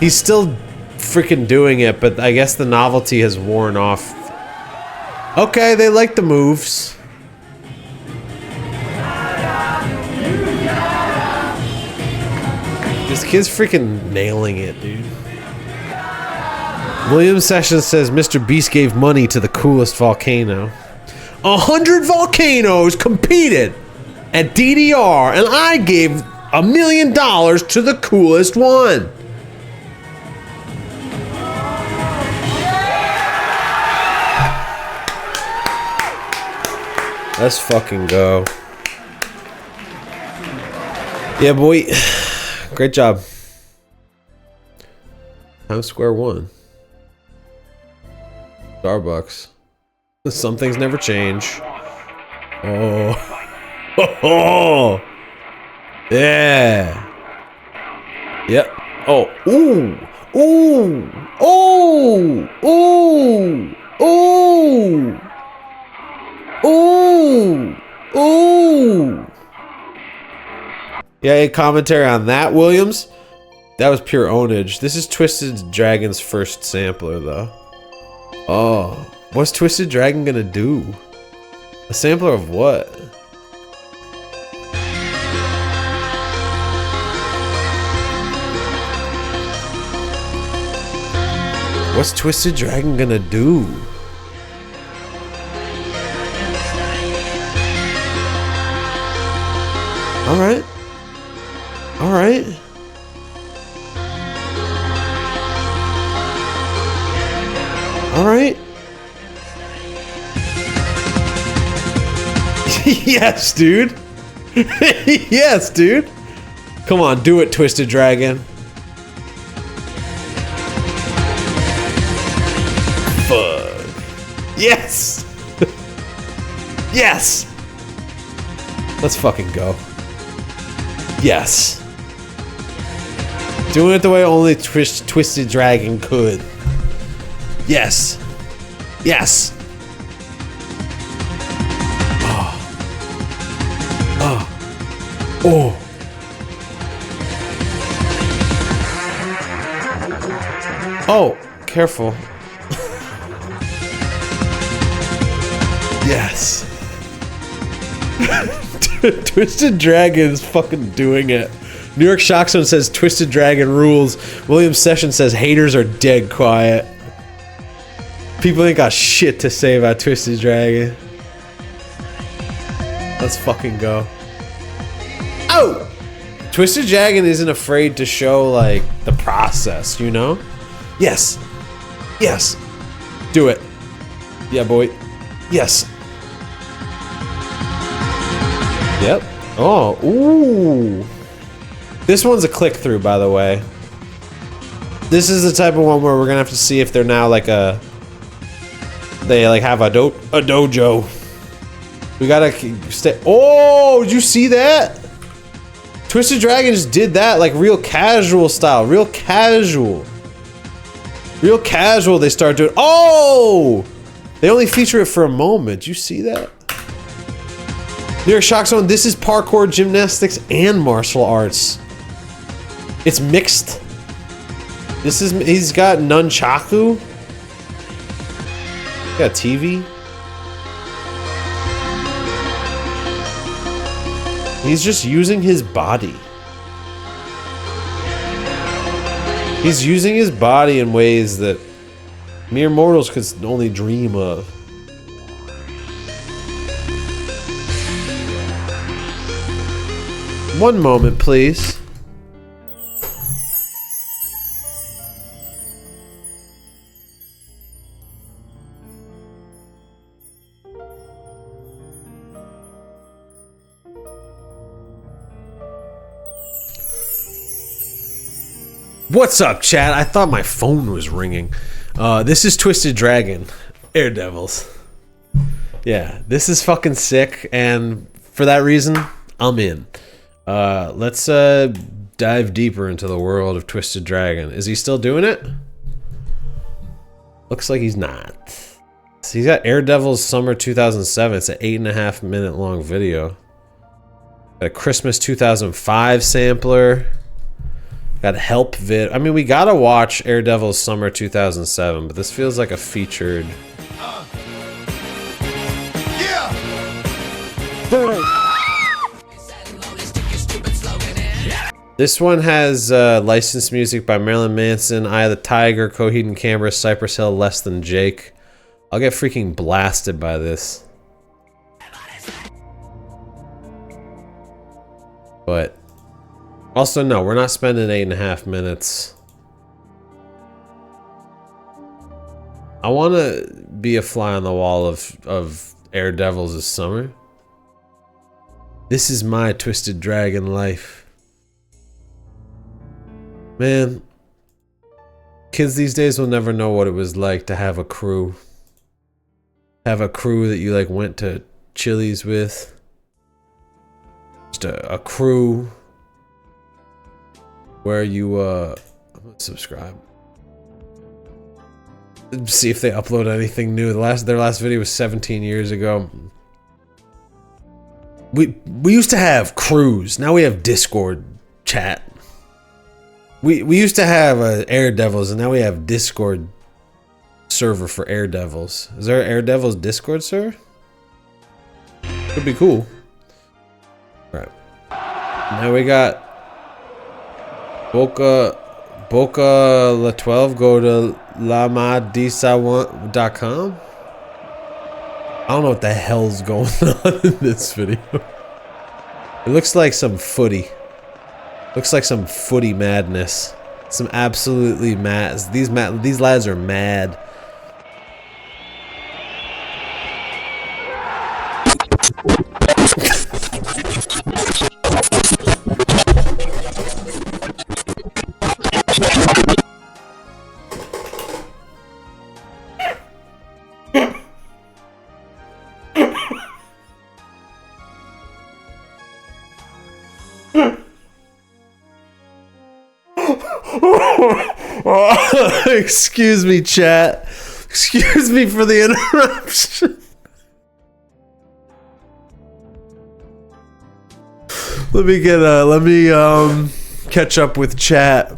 He's still freaking doing it, but I guess the novelty has worn off. Okay, they like the moves. This kid's freaking nailing it, dude. William Sessions says Mr. Beast gave money to the coolest volcano. 100 volcanoes competed at DDR, and I gave $1 million to the coolest one. Let's fucking go. Yeah, boy. Great job. Times Square 1. Starbucks. Some things never change. Oh. Oh. Yeah. Yep. Oh. Ooh. Ooh. Ooh. Ooh. Ooh. Ooh. Ooh. Yeah, a commentary on that, Williams? That was pure ownage. This is Twisted Dragon's first sampler, though. Oh. What's Twisted Dragon gonna do? A sampler of what? What's Twisted Dragon gonna do? Alright. Alright. Alright. Yes, dude. Yes, dude. Come on, do it, Twisted Dragon. Fuck. Yes. Yes. Let's fucking go. Yes. Doing it the way only Twisted Dragon could. Yes. Yes. Oh. Oh, careful. Yes. Twisted Dragon is fucking doing it. New York Shockzone says Twisted Dragon rules. William Sessions says haters are dead quiet. People ain't got shit to say about Twisted Dragon. Let's fucking go. Oh! Twisted Dragon isn't afraid to show, like, the process, you know? Yes. Yes. Do it. Yeah, boy. Yes. Yep. Oh, ooh. This one's a click-through, by the way. This is the type of one where we're gonna have to see if they're now, like, a They like have a dojo. We gotta stay. Oh, did you see that? Twisted Dragon just did that like real casual style. Real casual. Real casual they start doing. Oh! They only feature it for a moment. Did you see that? New York Shock Zone, this is parkour, gymnastics, and martial arts. It's mixed. This is, he's got nunchaku. He's got TV. He's just using his body. He's using his body in ways that mere mortals could only dream of. One moment, please. What's up, chat? I thought my phone was ringing. This is Twisted Dragon, Air Devils. Yeah, this is fucking sick, and for that reason, I'm in. Let's dive deeper into the world of Twisted Dragon. Is he still doing it? Looks like he's not. So he's got Air Devils Summer 2007. It's an 8.5 minute long video. Got a Christmas 2005 sampler. Got a help vid. I mean, we gotta watch Air Devils Summer 2007, but this feels like a featured. This one has licensed music by Marilyn Manson, Eye of the Tiger, Coheed and Cambria, Cypress Hill, Less Than Jake. I'll get freaking blasted by this. But also, no, we're not spending 8.5 minutes. I want to be a fly on the wall of Air Devils this summer. This is my Twisted Dragon life. Man, kids these days will never know what it was like to have a crew. Have a crew that you like went to Chili's with. Just a crew where you I'm gonna subscribe. See if they upload anything new. Their last video was 17 years ago. We used to have crews. Now we have Discord chat. We used to have Air Devils, and now we have Discord server for Air Devils. Is there an Air Devils Discord server? Could be cool. All right. Now we got Boca La 12. Go to lamadisa.com. I don't know what the hell's going on in this video. It looks like some footy. Looks like some footy madness. Some absolutely mad. These lads are mad. Excuse me, chat. Excuse me for the interruption. Let me catch up with chat.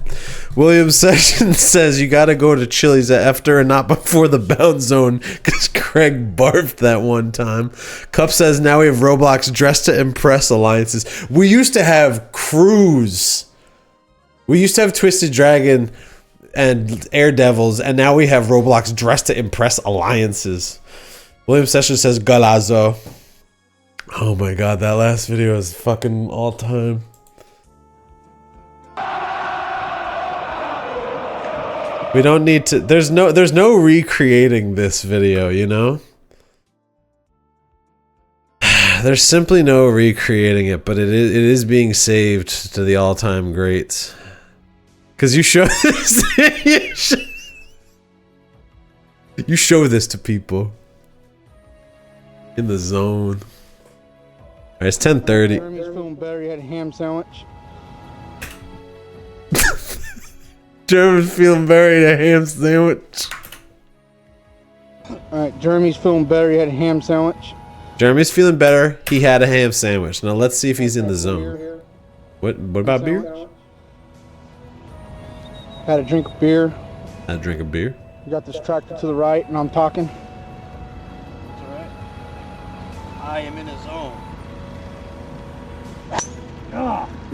William Sessions says you gotta go to Chili's after and not before the bound zone because Craig barfed that one time. Cup says now we have Roblox dressed to impress alliances. We used to have crews. We used to have Twisted Dragon and Air Devils, and now we have Roblox dressed to impress alliances. William Sessions says Galazo. Oh my god, that last video is fucking all time. We don't need to. There's no recreating this video, you know? There's simply no recreating it, but it is being saved to the all-time greats. Cause you showed this. You show this to people. In the zone. Alright, it's 10:30. Jeremy's feeling better. He had a ham sandwich. Jeremy's feeling better. He had a ham sandwich. Alright, Jeremy's feeling better. He had a ham sandwich. Jeremy's feeling better. He had a ham sandwich. Now let's see if he's in the zone. What about beer? Had a drink of beer. Had a drink of beer. You got this tractor to the right, and I'm talking. That's alright. I am in a zone.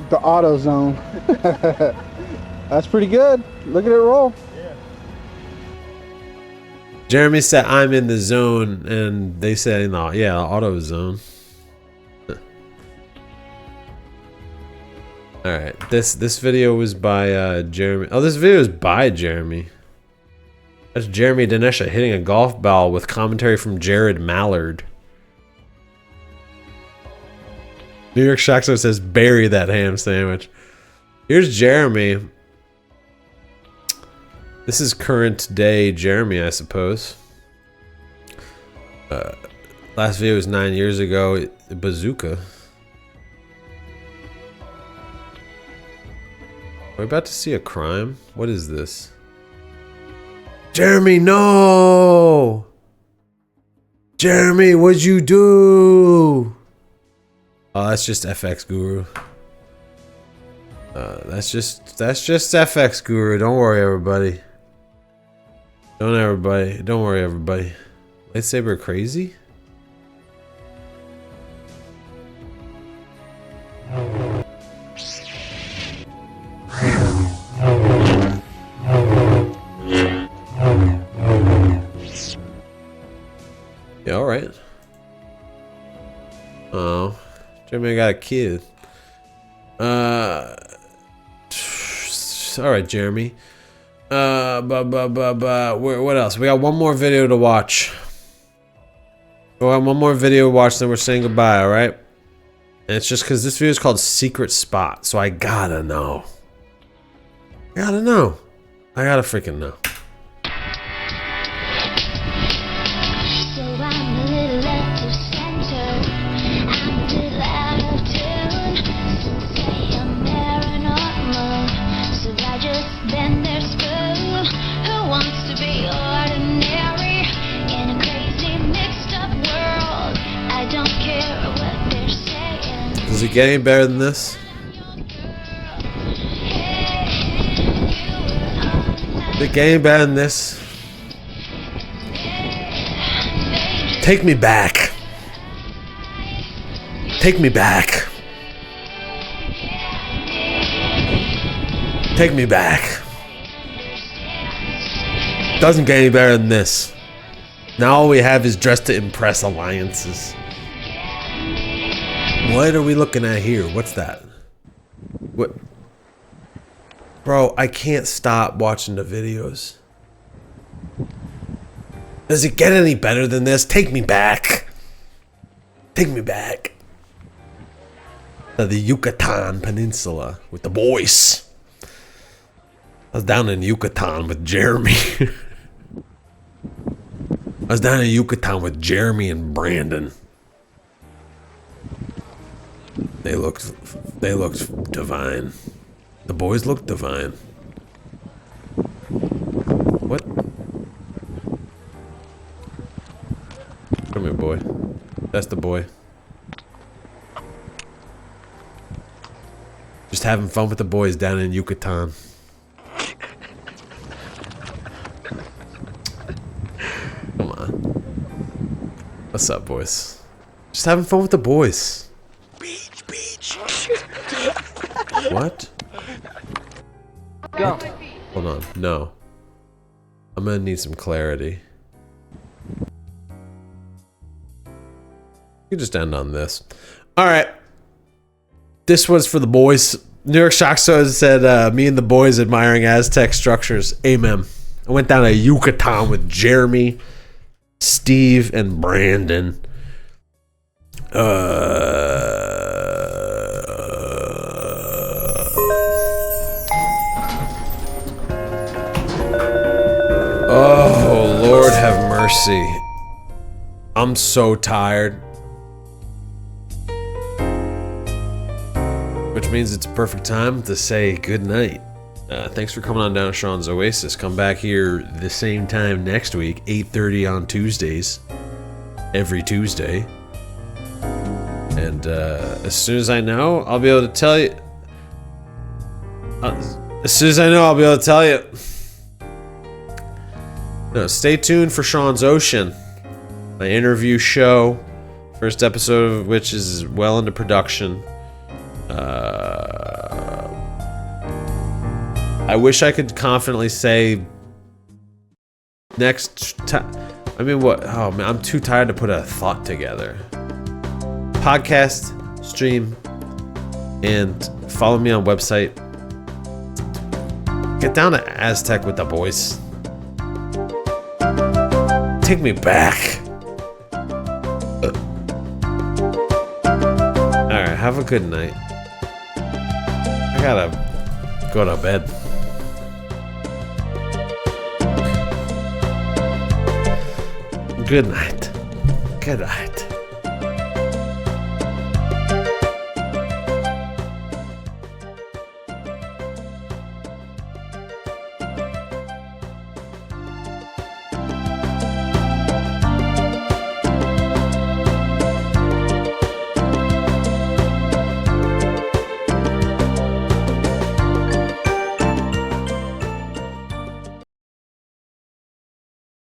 The auto zone. That's pretty good. Look at it roll. Jeremy said, "I'm in the zone," and they said, "No, yeah, auto zone." All right, this video was by Jeremy. Oh, this video is by Jeremy. That's Jeremy Dinesha hitting a golf ball with commentary from Jared Mallard. New York Shockstone says, "Bury that ham sandwich." Here's Jeremy. This is current day Jeremy, I suppose. Last video was 9 years ago. Bazooka. We're about to see a crime. What is this? Jeremy, no! Jeremy, what'd you do? Oh, that's just FX Guru. That's just FX Guru. Don't worry, everybody. Don't worry, everybody. Lightsaber crazy? Yeah, alright. Oh. Jeremy got a kid. Alright, Jeremy. What else? We got one more video to watch. We got one more video to watch, then we're saying goodbye, alright? And it's just because this video is called Secret Spot, so I gotta know. I gotta know. I gotta freaking know. Does it get any better than this? Does it get any better than this? Take me back. Take me back. Take me back. Doesn't get any better than this. Now all we have is Dress to Impress alliances. What are we looking at here? What's that? What? Bro, I can't stop watching the videos. Does it get any better than this? Take me back. Take me back. To the Yucatan Peninsula with the boys. I was down in Yucatan with Jeremy. I was down in Yucatan with Jeremy and Brandon. They looked divine. The boys looked divine. What? Come here, boy. That's the boy. Just having fun with the boys down in Yucatan. Come on. What's up, boys? Just having fun with the boys. Beach. What? Go. Hold on. No. I'm gonna need some clarity. You can just end on this. Alright. This was for the boys. New York Shock said, me and the boys admiring Aztec structures. Amen. I went down to Yucatan with Jeremy, Steve, and Brandon. Oh, Lord have mercy. I'm so tired. Which means it's a perfect time to say good night. Thanks for coming on down to Sean's Oasis. Come back here the same time next week, 8:30 on Tuesdays. Every Tuesday. And as soon as I know, I'll be able to tell you. As soon as I know, I'll be able to tell you. No, stay tuned for Sean's Ocean, my interview show. First episode of which is well into production. I wish I could confidently say next time. I mean, what? Oh man, I'm too tired to put a thought together. Podcast, stream, and follow me on website. Get down to Aztec with the boys. Take me back. Alright, have a good night. I gotta go to bed. Good night. Good night.